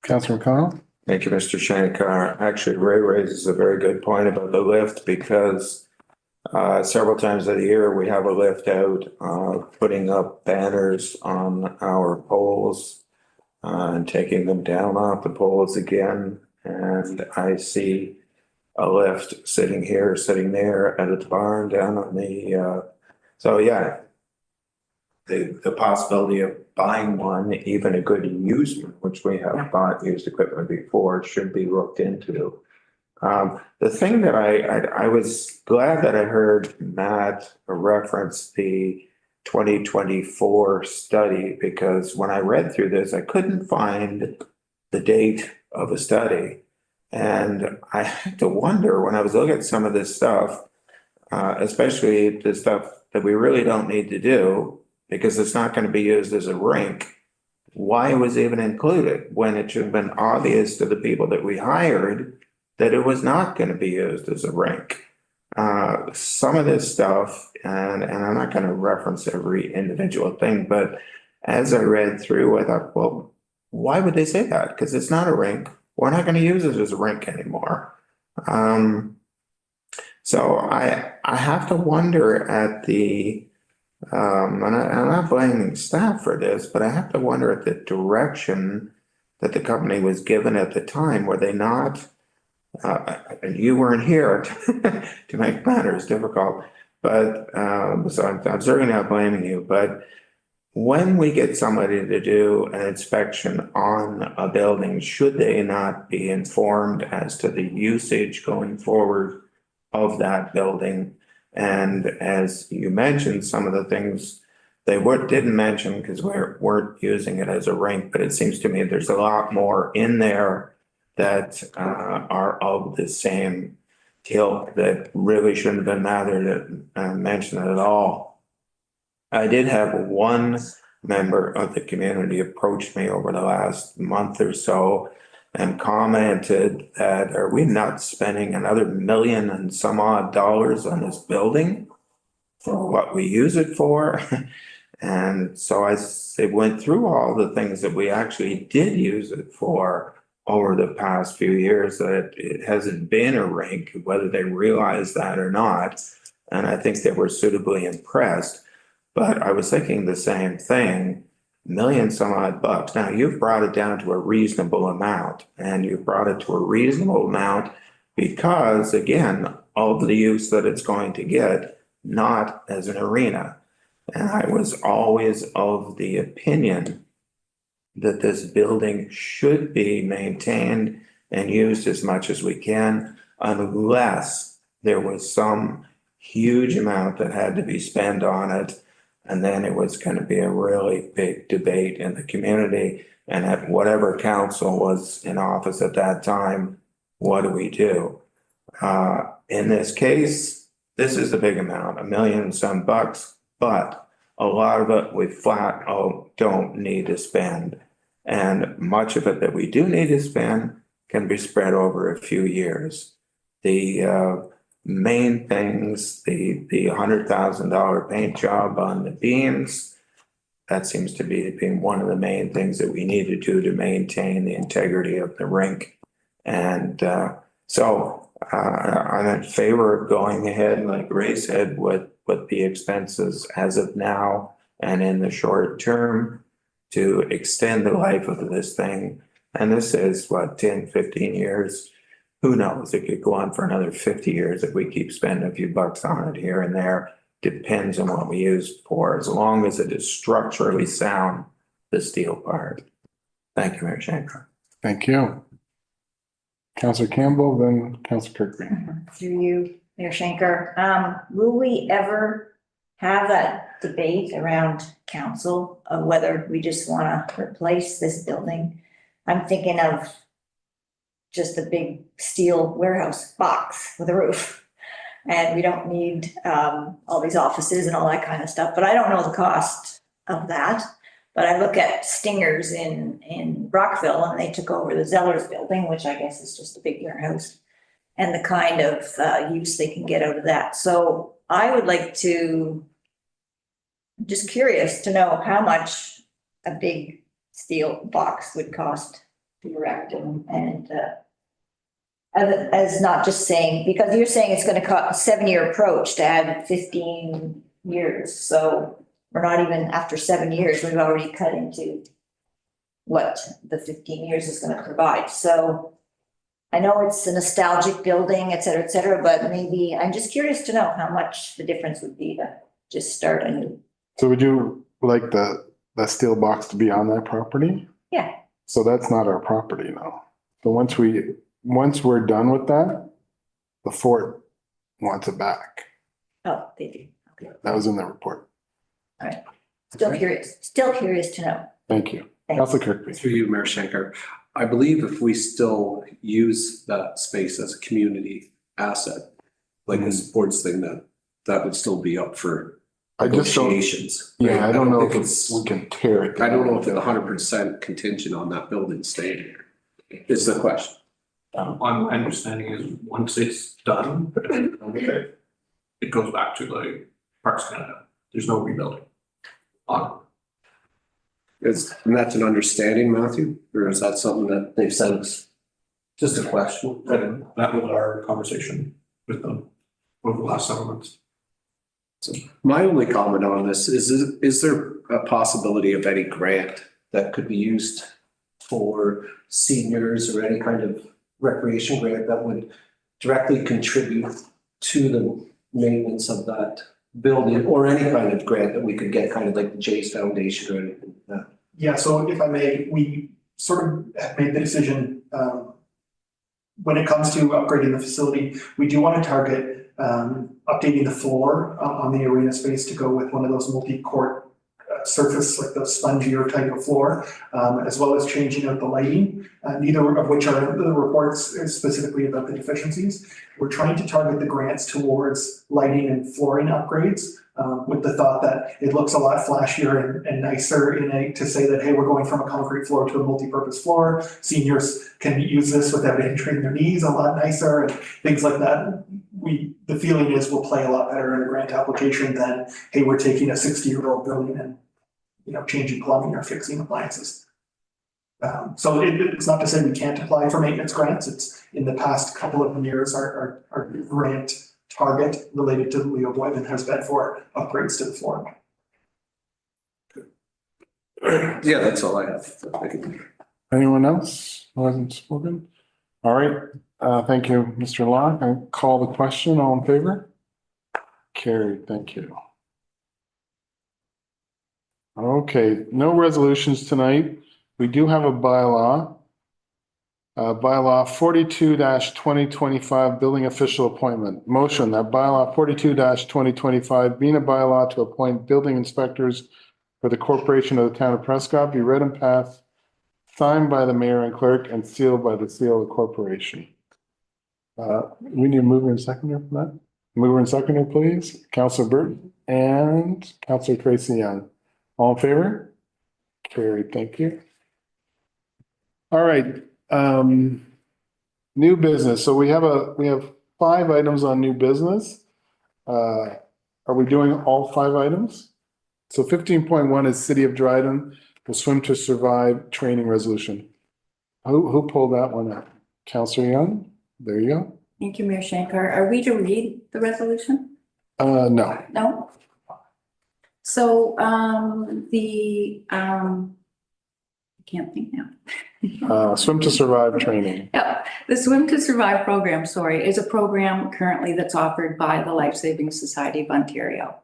Councillor McConnell?
Thank you, Mr. Shankar. Actually, Ray raises a very good point about the lift because several times a year we have a lift out, putting up banners on our poles and taking them down off the poles again. And I see a lift sitting here, sitting there at the barn down on the, so yeah. The possibility of buying one, even a good used one, which we have bought used equipment before, should be looked into. The thing that I was glad that I heard Matt reference the 2024 study, because when I read through this, I couldn't find the date of a study. And I had to wonder when I was looking at some of this stuff, especially the stuff that we really don't need to do because it's not going to be used as a rink, why it was even included when it should have been obvious to the people that we hired that it was not going to be used as a rink. Some of this stuff, and I'm not going to reference every individual thing, but as I read through, I thought, well, why would they say that? Because it's not a rink. We're not going to use it as a rink anymore. So I have to wonder at the, and I'm not blaming staff for this, but I have to wonder at the direction that the company was given at the time. Were they not, you weren't here to make matters difficult, but, so I'm certainly not blaming you, but when we get somebody to do an inspection on a building, should they not be informed as to the usage going forward of that building? And as you mentioned, some of the things they didn't mention because we weren't using it as a rink, but it seems to me there's a lot more in there that are of the same ilk that really shouldn't have been mentioned at all. I did have one member of the community approach me over the last month or so and commented that, are we not spending another $1 million and some odd dollars on this building for what we use it for? And so it went through all the things that we actually did use it for over the past few years, that it hasn't been a rink, whether they realize that or not. And I think they were suitably impressed. But I was thinking the same thing, $1 million some odd bucks. Now you've brought it down to a reasonable amount, and you've brought it to a reasonable amount because, again, of the use that it's going to get, not as an arena. And I was always of the opinion that this building should be maintained and used as much as we can, unless there was some huge amount that had to be spent on it. And then it was going to be a really big debate in the community. And at whatever council was in office at that time, what do we do? In this case, this is a big amount, $1 million and some bucks, but a lot of it we flat out don't need to spend. And much of it that we do need to spend can be spread over a few years. The main things, the $100,000 paint job on the beams, that seems to be being one of the main things that we need to do to maintain the integrity of the rink. And so I'm in favor of going ahead, like Ray said, with the expenses as of now and in the short term to extend the life of this thing. And this is what, 10, 15 years? Who knows? It could go on for another 50 years if we keep spending a few bucks on it here and there. Depends on what we use it for, as long as it is structurally sound, the steel part. Thank you, Mayor Shankar.
Thank you. Councillor Campbell, then Councillor Kirkby.
Through you, Mayor Shankar, will we ever have that debate around council of whether we just want to replace this building? I'm thinking of just a big steel warehouse box with a roof. And we don't need all these offices and all that kind of stuff, but I don't know the cost of that. But I look at Stingers in Brockville, and they took over the Zellers building, which I guess is just a big warehouse, and the kind of use they can get out of that. So I would like to, just curious to know how much a big steel box would cost to erect, and as not just saying, because you're saying it's going to cost a 7-year approach to add 15 years. So we're not even after 7 years, we've already cut into what the 15 years is going to provide. So I know it's a nostalgic building, et cetera, but maybe I'm just curious to know how much the difference would be to just start a new.
So would you like the steel box to be on that property?
Yeah.
So that's not our property now. So once we once we're done with that, the fort wants it back.
Oh, they do. Okay.
That was in the report.
Still curious to know.
Thank you.
Thanks.
Councilor Kirkby.
Through you, Mayor Shankar. I believe if we still use that space as a community asset, like a sports thing, that would still be up for
I just don't,
negotiations.
yeah, I don't know if
think
we can tear it down.
I don't know if it's 100% contingent on that building staying here. Is the question.
My understanding is once it's done, it goes back to the Parks Canada. There's no rebuilding on
And that's an understanding, Matthew, or is that something that they've said us? Just a question.
it. And that was our conversation with them over the last several months.
So my only comment on this is there a possibility of any grant that could be used for seniors or any kind of recreation grant that would directly contribute to the maintenance of that building, or any kind of grant that we could get, kind of like the Jays Foundation or anything like that?
Yeah, so if I may, we sort of have made the decision, when it comes to upgrading the facility, we do want to target updating the floor on the arena space to go with one of those multi-court surface, like the spongier type of floor, as well as changing out the lighting, neither of which are in the reports specifically about the deficiencies. We're trying to target the grants towards lighting and flooring upgrades, with the thought that it looks a lot flashier and nicer to say that, hey, we're going from a concrete floor to a multi-purpose floor. Seniors can use this without injuring their knees a lot nicer and things like that. The feeling is we'll play a lot better in a grant application than, hey, we're taking a 60-year-old building and, changing plumbing or fixing appliances. So it's not to say we can't apply for maintenance grants. It's in the past couple of years, our grant target related to Leo Boyden has been for upgrades to the floor.
Yeah, that's all I have.
Anyone else who hasn't spoken? All right, thank you, Mr. Locke. I call the question. All in favor? Carried, thank you. Okay, no resolutions tonight. We do have a bylaw. Bylaw 42-2025, building official appointment. Motion that bylaw 42-2025, being a bylaw to appoint building inspectors for the corporation of the town of Prescott, be read and passed, signed by the mayor and clerk, and sealed by the seal of the corporation. We need a mover and seconder for that. Mover and seconder, please. Councilor Burton and Councilor Tracy Young. All in favor? Carried, thank you. All right, new business. So we have 5 items on new business. Are we doing all 5 items? So 15.1 is City of Dryden, the Swim to Survive training resolution. Who pulled that one out? Councilor Young? There you go.
Thank you, Mayor Shankar. Are we to read the resolution?
No.
No? So, I can't think now.
Swim to Survive training.
Yeah, the Swim to Survive program, is a program currently that's offered by the Life Saving Society of Ontario.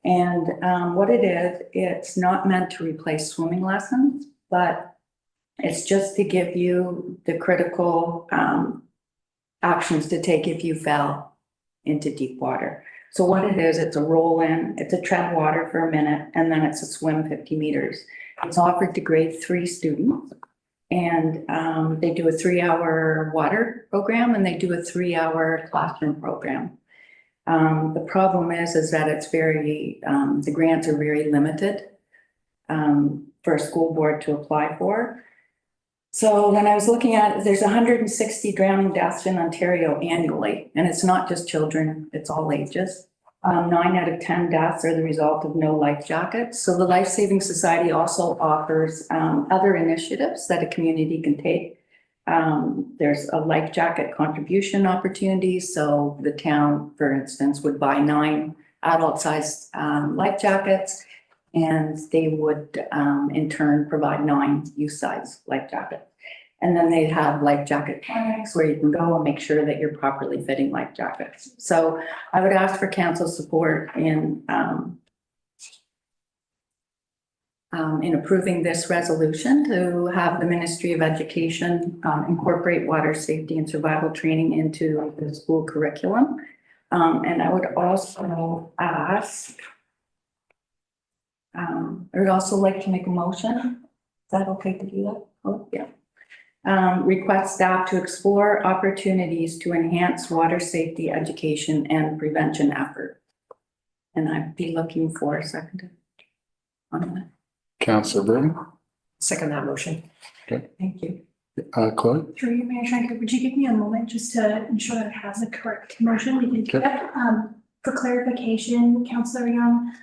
And what it is, it's not meant to replace swimming lessons, but it's just to give you the critical actions to take if you fell into deep water. So what it is, it's a roll in, it's a tread water for a minute, and then it's a swim 50 meters. It's offered to grade 3 students, and they do a 3-hour water program and they do a 3-hour classroom program. The problem is that it's the grants are very limited for a school board to apply for. So when I was looking at it, there's 160 drowning deaths in Ontario annually, and it's not just children, it's all ages. 9 out of 10 deaths are the result of no life jackets. So the Life Saving Society also offers other initiatives that a community can take. There's a life jacket contribution opportunity. So the town, for instance, would buy 9 adult-sized life jackets, and they would in turn provide 9 youth-size life jackets. And then they have life jacket clinics where you can go and make sure that you're properly fitting life jackets. So I would ask for council support in in approving this resolution to have the Ministry of Education incorporate water safety and survival training into the school curriculum. And I would also ask, I would also like to make a motion. Is that okay to do that? Oh, yeah. Request staff to explore opportunities to enhance water safety education and prevention effort. And I'd be looking for a second on that.
Councillor Burton,
Second that motion.
Thank you.
Chloe?
Through you, Mayor Schenker, would you give me a moment just to ensure that it has the correct motion? We can do
Okay.
that. For clarification, Councillor Young,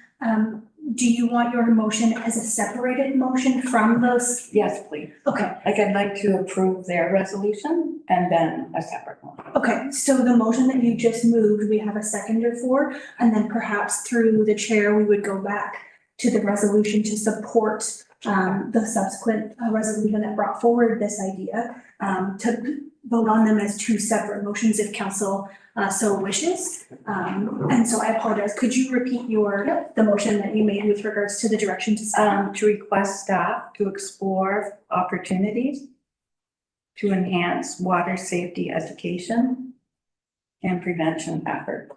do you want your motion as a separated motion from those?
Yes, please.
Okay,
Like I'd like to approve their resolution and then a separate one.
okay. So the motion that you just moved, we have a seconder for, and then perhaps through the chair, we would go back to the resolution to support the subsequent resolution that brought forward this idea, to vote on them as two separate motions if council so wishes. And so I apologize. Could you repeat the motion that you made with regards to the direction to staff?
To request staff to explore opportunities to enhance water safety education and prevention effort.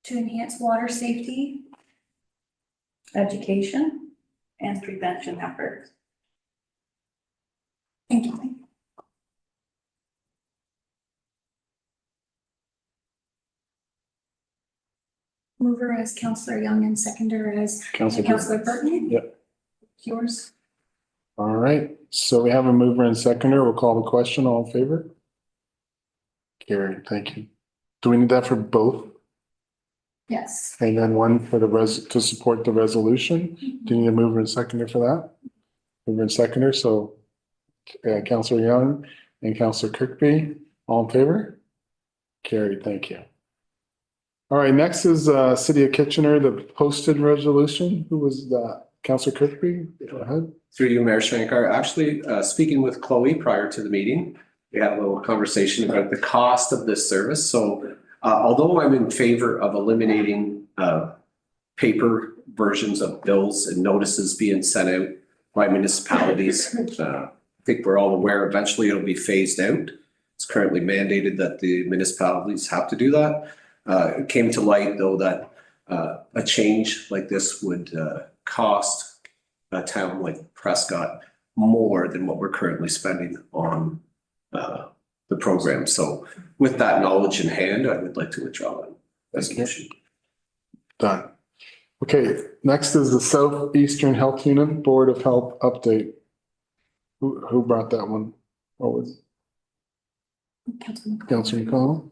To enhance water safety?
Education and prevention efforts.
Thank you. Mover as Councillor Young and seconder as Councillor Burton?
Yep.
Yours?
All right, so we have a mover and seconder. We'll call the question. All in favor? Carried, thank you. Do we need that for both?
Yes.
And then one for to support the resolution? Do you need a mover and seconder for that? Mover and seconder, so Councillor Young and Councillor Kirkby, all in favor? Carried, thank you. All right, next is City of Kitchener, the posted resolution. Who was that? Councillor Kirkby, go ahead.
Through you, Mayor Shankar. Actually, speaking with Chloe prior to the meeting, we had a little conversation about the cost of this service. So although I'm in favor of eliminating paper versions of bills and notices being sent out by municipalities, I think we're all aware eventually it'll be phased out. It's currently mandated that the municipalities have to do that. It came to light though that a change like this would cost a town like Prescott more than what we're currently spending on the program. So with that knowledge in hand, I would like to withdraw that resolution.
Done. Okay, next is the Southeastern Health Unit Board of Health update. Who brought that one? What was Councillor McConnell?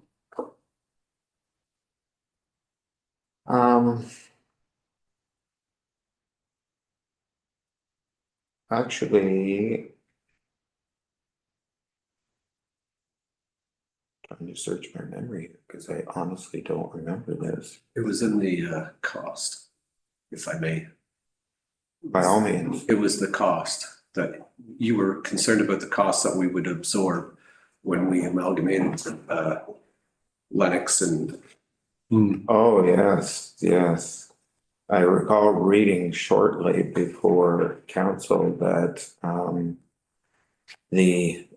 Actually, trying to search my memory because I honestly don't remember this.
It was in the cost, if I may.
By all means.
It was the cost that you were concerned about, the cost that we would absorb when we amalgamated Lennox and.
Oh, yes, yes. I recall reading shortly before council that the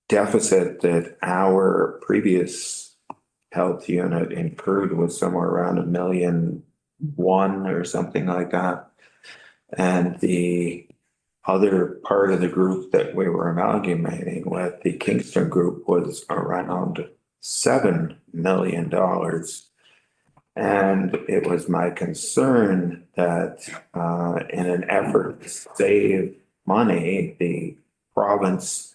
deficit that our previous health unit incurred was somewhere around $1.1 million or something like that. And the other part of the group that we were amalgamating with, the Kingston group, was around $7 million. And it was my concern that in an effort to save money, the province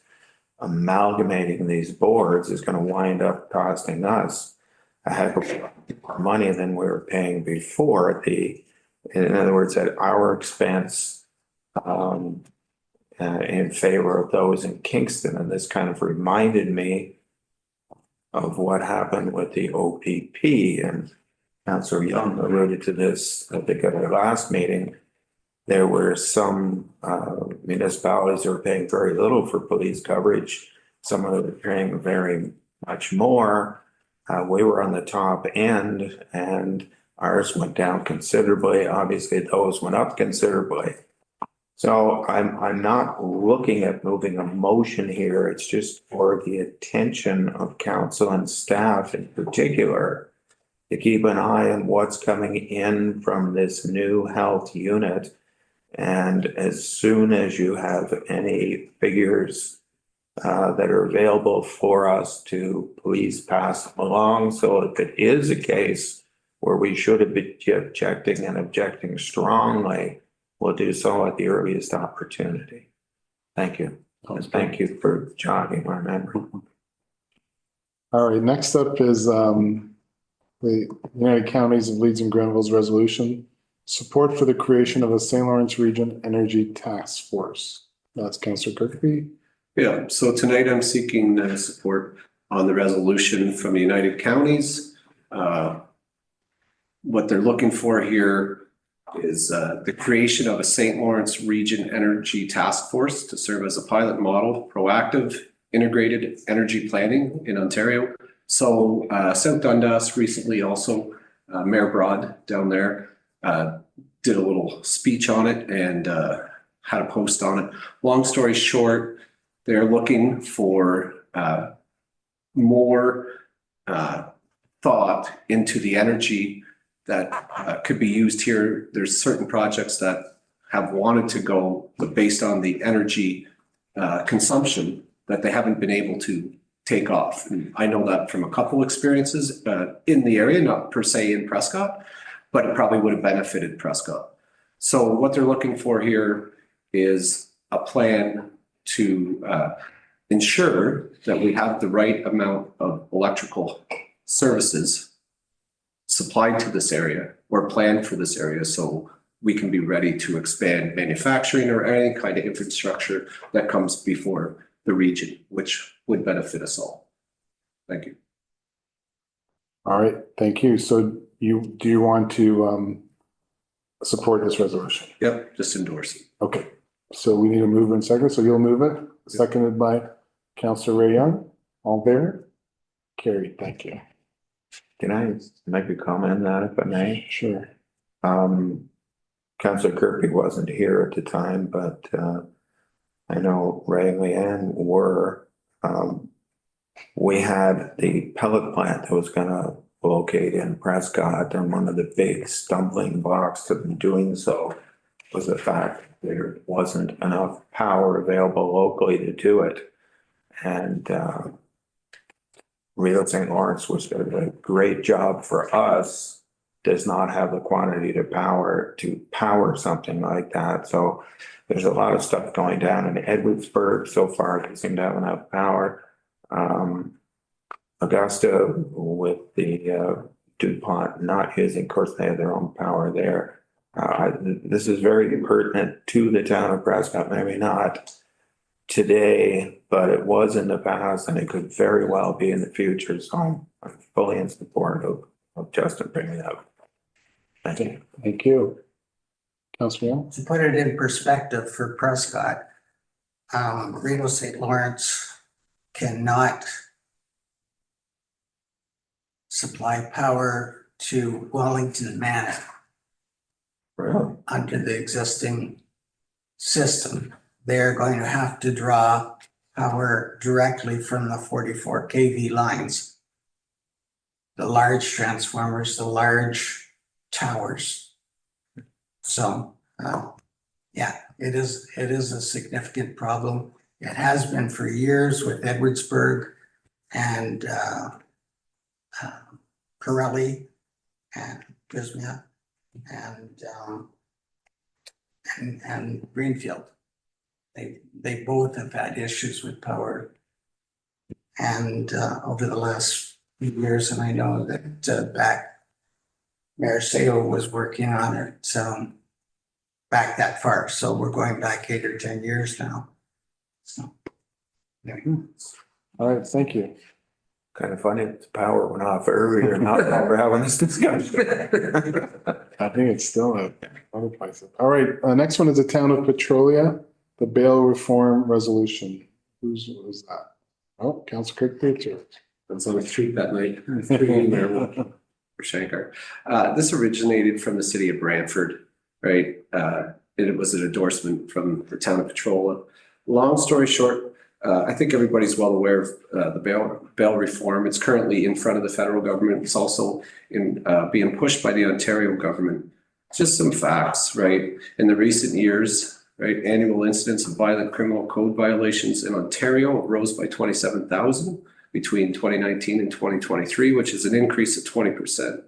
amalgamating these boards is going to wind up costing us a heck of a lot more money than we were paying before. In other words, at our expense in favor of those in Kingston. And this kind of reminded me of what happened with the OPP, and Councillor Young alluded to this, I think, at our last meeting. there were some municipalities that were paying very little for police coverage. Some of them were paying very much more. We were on the top end and ours went down considerably. Obviously, those went up considerably. So I'm not looking at moving a motion here. It's just for the attention of council and staff in particular to keep an eye on what's coming in from this new health unit. And as soon as you have any figures that are available for us to please pass them along. So if it is a case where we should have been objecting and objecting strongly, we'll do so at the earliest opportunity. Thank you. Thank you for jogging my memory.
All right, next up is the United Counties of Leeds and Grenville's resolution. Support for the creation of a St. Lawrence Region Energy Task Force. That's Councillor Kirkby.
Yeah, so tonight I'm seeking support on the resolution from the United Counties. What they're looking for here is the creation of a St. Lawrence Region Energy Task Force to serve as a pilot model, proactive, integrated energy planning in Ontario. So South Dundas recently also, Mayor Broad down there did a little speech on it and had a post on it. Long story short, they're looking for more thought into the energy that could be used here. There's certain projects that have wanted to go, but based on the energy consumption that they haven't been able to take off. And I know that from a couple experiences in the area, not per se in Prescott, but it probably would have benefited Prescott. So what they're looking for here is a plan to ensure that we have the right amount of electrical services supplied to this area or planned for this area so we can be ready to expand manufacturing or any kind of infrastructure that comes before the region, which would benefit us all. Thank you.
All right, thank you. So do you want to support this resolution?
Yep, just endorse it.
Okay, so we need a mover and second, so you'll move it, seconded by Councillor Ray Young. All there? Carried, thank you.
Can I make a comment on that if I may?
Sure.
Councillor Kirby wasn't here at the time, but I know Ray and Leanne were. We had the pellet plant that was gonna locate in Prescott, and one of the big stumbling blocks to doing so was the fact that there wasn't enough power available locally to do it. And Rio St. Lawrence was doing a great job for us, does not have the quantity to power something like that. So there's a lot of stuff going down in Edwardsburg. So far, they seem to have enough power. Augusta with the DuPont not using, of course, they have their own power there. This is very pertinent to the town of Prescott, maybe not today, but it was in the past and it could very well be in the future. So I'm fully in support of Justin bringing it up. Thank you.
Thank you. Councillor Young?
To put it in perspective for Prescott, Reno St. Lawrence cannot supply power to Wellington Manor
Really?
under the existing system. They're going to have to draw power directly from the 44 kV lines, the large transformers, the large towers. So, yeah, it is a significant problem. It has been for years with Edwardsburg and Pirelli and Bismuth and Greenfield. They both have had issues with power. And over the last few years, and I know that back Mayor Seo was working on it back that far. So we're going back 8 or 10 years now. So.
All right, thank you.
Kind of funny that the power went off earlier, not while we're having this discussion.
I think it's still at other places. All right, next one is the town of Petrolia, the bail reform resolution. Who's that? Oh, Council Kirk Pritchard.
I was on a street that night. Through you, Mayor Shankar. This originated from the city of Brantford, right? It was an endorsement from the town of Petrolia. Long story short, I think everybody's well aware of the bail reform. It's currently in front of the federal government. It's also being pushed by the Ontario government. Just some facts, right? In the recent years, right, annual incidents of violent criminal code violations in Ontario rose by 27,000 between 2019 and 2023, which is an increase of 20%.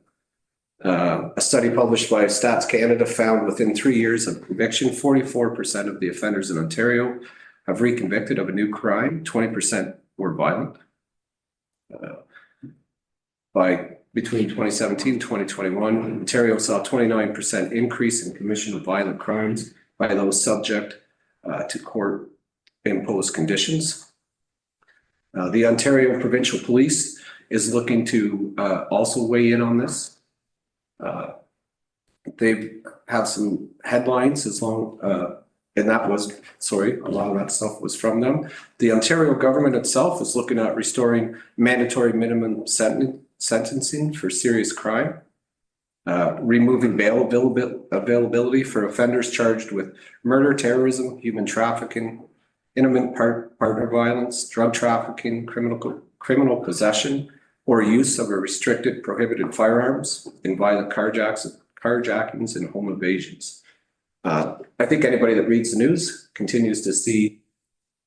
A study published by Stats Canada found within 3 years of conviction, 44% of the offenders in Ontario have reconvicted of a new crime, 20% were violent. By between 2017 and 2021, Ontario saw a 29% increase in commission of violent crimes by those subject to court imposed conditions. The Ontario Provincial Police is looking to also weigh in on this. They have some headlines as long, and that was, sorry, a lot of that stuff was from them. The Ontario government itself is looking at restoring mandatory minimum sentencing for serious crime, removing bail availability for offenders charged with murder, terrorism, human trafficking, intimate partner violence, drug trafficking, criminal possession, or use of a restricted, prohibited firearms in violent carjackings and home invasions. I think anybody that reads the news continues to see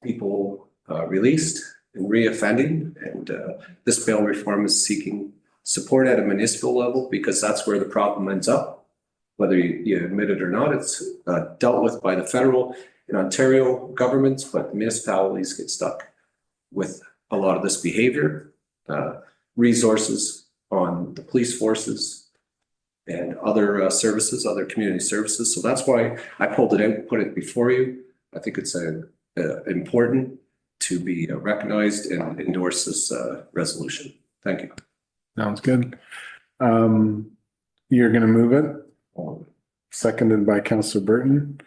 people released and reoffending, and this bail reform is seeking support at a municipal level because that's where the problem ends up. Whether you admit it or not, it's dealt with by the federal and Ontario governments, but municipalities get stuck with a lot of this behavior, resources on the police forces and other services, other community services. So that's why I pulled it out, put it before you. I think it's important to be recognized and endorse this resolution. Thank you.
Sounds good. You're gonna move it? Seconded by Councillor Burton.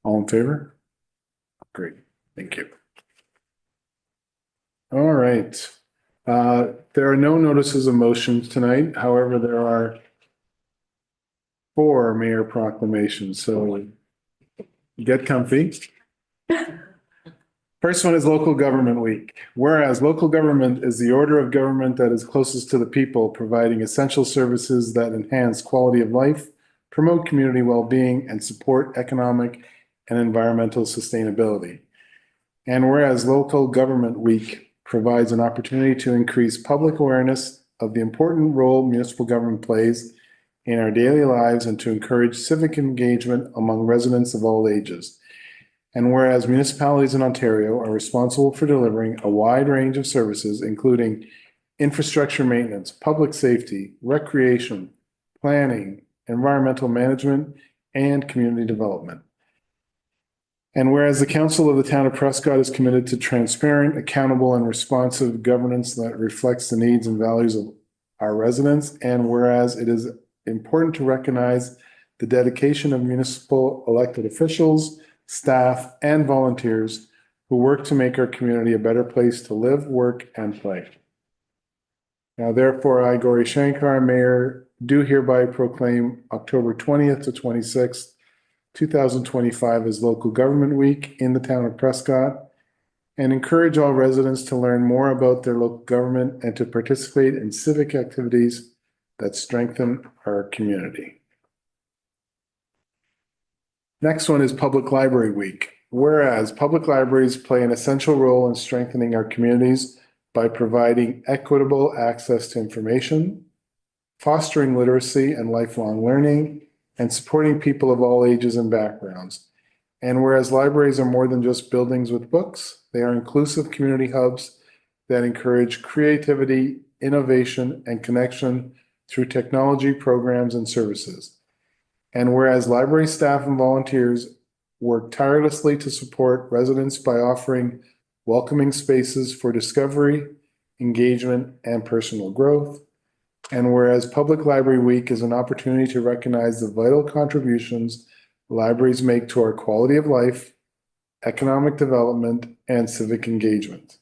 All in favor? Great, thank you. All right. There are no notices of motions tonight. However, there are 4 mayor proclamations, so get comfy. First one is local government week. Whereas local government is the order of government that is closest to the people, providing essential services that enhance quality of life, promote community well-being, and support economic and environmental sustainability. And whereas local government week provides an opportunity to increase public awareness of the important role municipal government plays in our daily lives and to encourage civic engagement among residents of all ages. And whereas municipalities in Ontario are responsible for delivering a wide range of services, including infrastructure maintenance, public safety, recreation, planning, environmental management, and community development. And whereas the Council of the Town of Prescott is committed to transparent, accountable, and responsive governance that reflects the needs and values of our residents, and whereas it is important to recognize the dedication of municipal elected officials, staff, and volunteers who work to make our community a better place to live, work, and play. Now, therefore, I, Gauri Shankar, Mayor, do hereby proclaim October 20th to 26th, 2025 as Local Government Week in the town of Prescott, and encourage all residents to learn more about their local government and to participate in civic activities that strengthen our community. Next one is Public Library Week. Whereas public libraries play an essential role in strengthening our communities by providing equitable access to information, fostering literacy and lifelong learning, and supporting people of all ages and backgrounds. And whereas libraries are more than just buildings with books, they are inclusive community hubs that encourage creativity, innovation, and connection through technology, programs, and services. And whereas library staff and volunteers work tirelessly to support residents by offering welcoming spaces for discovery, engagement, and personal growth. And whereas Public Library Week is an opportunity to recognize the vital contributions libraries make to our quality of life, economic development, and civic engagement.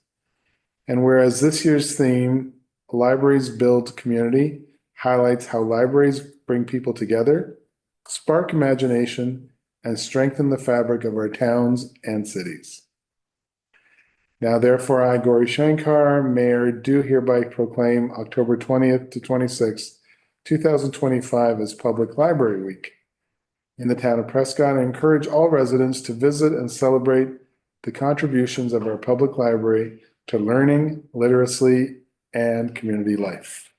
And whereas this year's theme, Libraries Build Community, highlights how libraries bring people together, spark imagination, and strengthen the fabric of our towns and cities. Now therefore, I, Gauri Shankar, Mayor, do hereby proclaim October 20th to 26th, 2025 as Public Library Week in the town of Prescott, and encourage all residents to visit and celebrate the contributions of our public library to learning, literacy, and community life.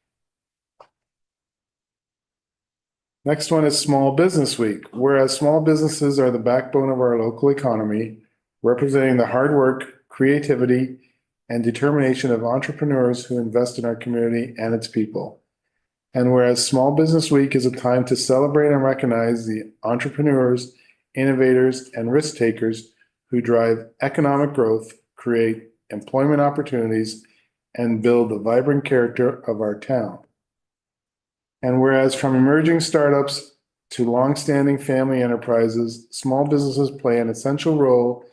Next one is Small Business Week. Whereas small businesses are the backbone of our local economy, representing the hard work, creativity, and determination of entrepreneurs who invest in our community and its people. And whereas Small Business Week is a time to celebrate and recognize the entrepreneurs, innovators, and risk takers who drive economic growth, create employment opportunities, and build the vibrant character of our town. And whereas from emerging startups to longstanding family enterprises, small businesses play an essential role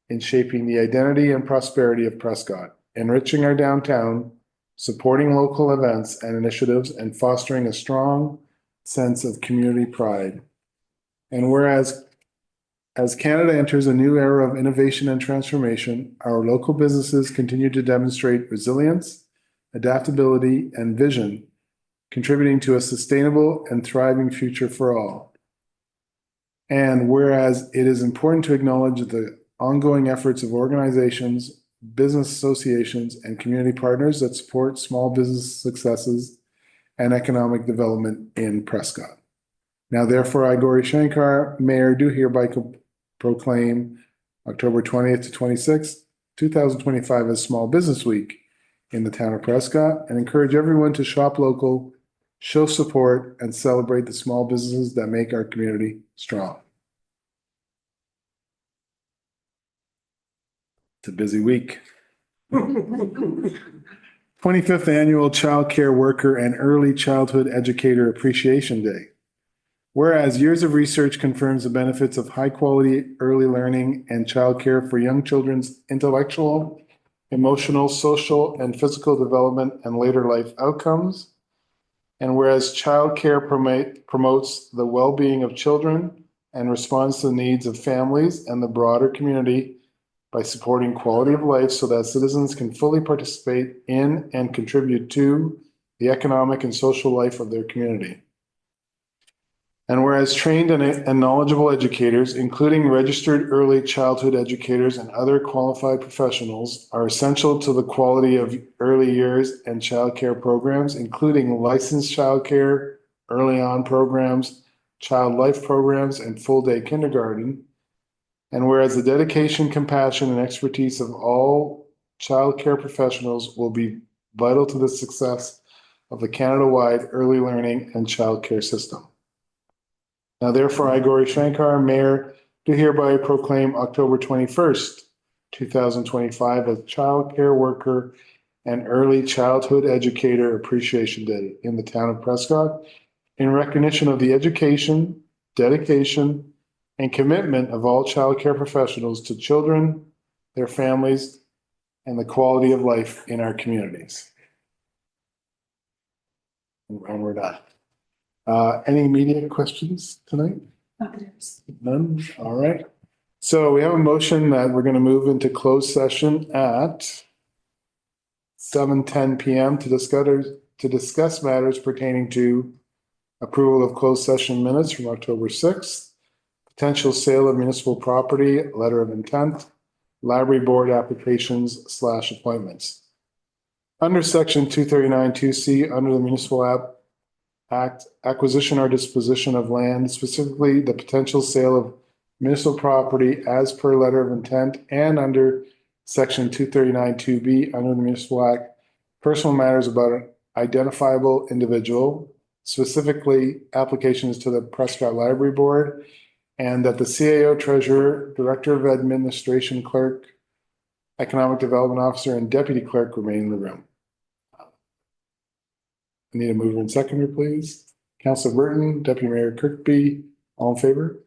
in shaping the identity and prosperity of Prescott, enriching our downtown, supporting local events and initiatives, and fostering a strong sense of community pride. And whereas as Canada enters a new era of innovation and transformation, our local businesses continue to demonstrate resilience, adaptability, and vision, contributing to a sustainable and thriving future for all. And whereas it is important to acknowledge the ongoing efforts of organizations, business associations, and community partners that support small business successes and economic development in Prescott. Now, therefore, I, Gauri Shankar, Mayor, do hereby proclaim October 20th to 26th, 2025 as Small Business Week in the town of Prescott, and encourage everyone to shop local, show support, and celebrate the small businesses that make our community strong. It's a busy week. 25th Annual Child Care Worker and Early Childhood Educator Appreciation Day. Whereas years of research confirms the benefits of high-quality early learning and childcare for young children's intellectual, emotional, social, and physical development and later life outcomes. And whereas childcare promotes the well-being of children and responds to the needs of families and the broader community by supporting quality of life so that citizens can fully participate in and contribute to the economic and social life of their community. And whereas trained and knowledgeable educators, including registered early childhood educators and other qualified professionals, are essential to the quality of early years and childcare programs, including licensed childcare, early on programs, child life programs, and full-day kindergarten. And whereas the dedication, compassion, and expertise of all childcare professionals will be vital to the success of the Canada-wide early learning and childcare system. Now, therefore, I, Gauri Shankar, Mayor, do hereby proclaim October 21st, 2025 as Child Care Worker and Early Childhood Educator Appreciation Day in the town of Prescott in recognition of the education, dedication, and commitment of all childcare professionals to children, their families, and the quality of life in our communities. And we're done. Any immediate questions tonight? None? All right. So we have a motion that we're going to move into closed session at 7:10 PM to discuss matters pertaining to approval of closed session minutes from October 6th, potential sale of municipal property, letter of intent, library board applications/appointments. Under section 239(2)C, under the Municipal Act, acquisition or disposition of land, specifically the potential sale of municipal property as per letter of intent, and under section 239(2)B, under the Municipal Act, personal matters about an identifiable individual, specifically applications to the Prescott Library Board, and that the CAO, Treasurer, Director of Administration, Clerk, Economic Development Officer, and Deputy Clerk remain in the room. I need a mover and seconder, please. Councilor Burton, Deputy Mayor Kirkby, all in favor?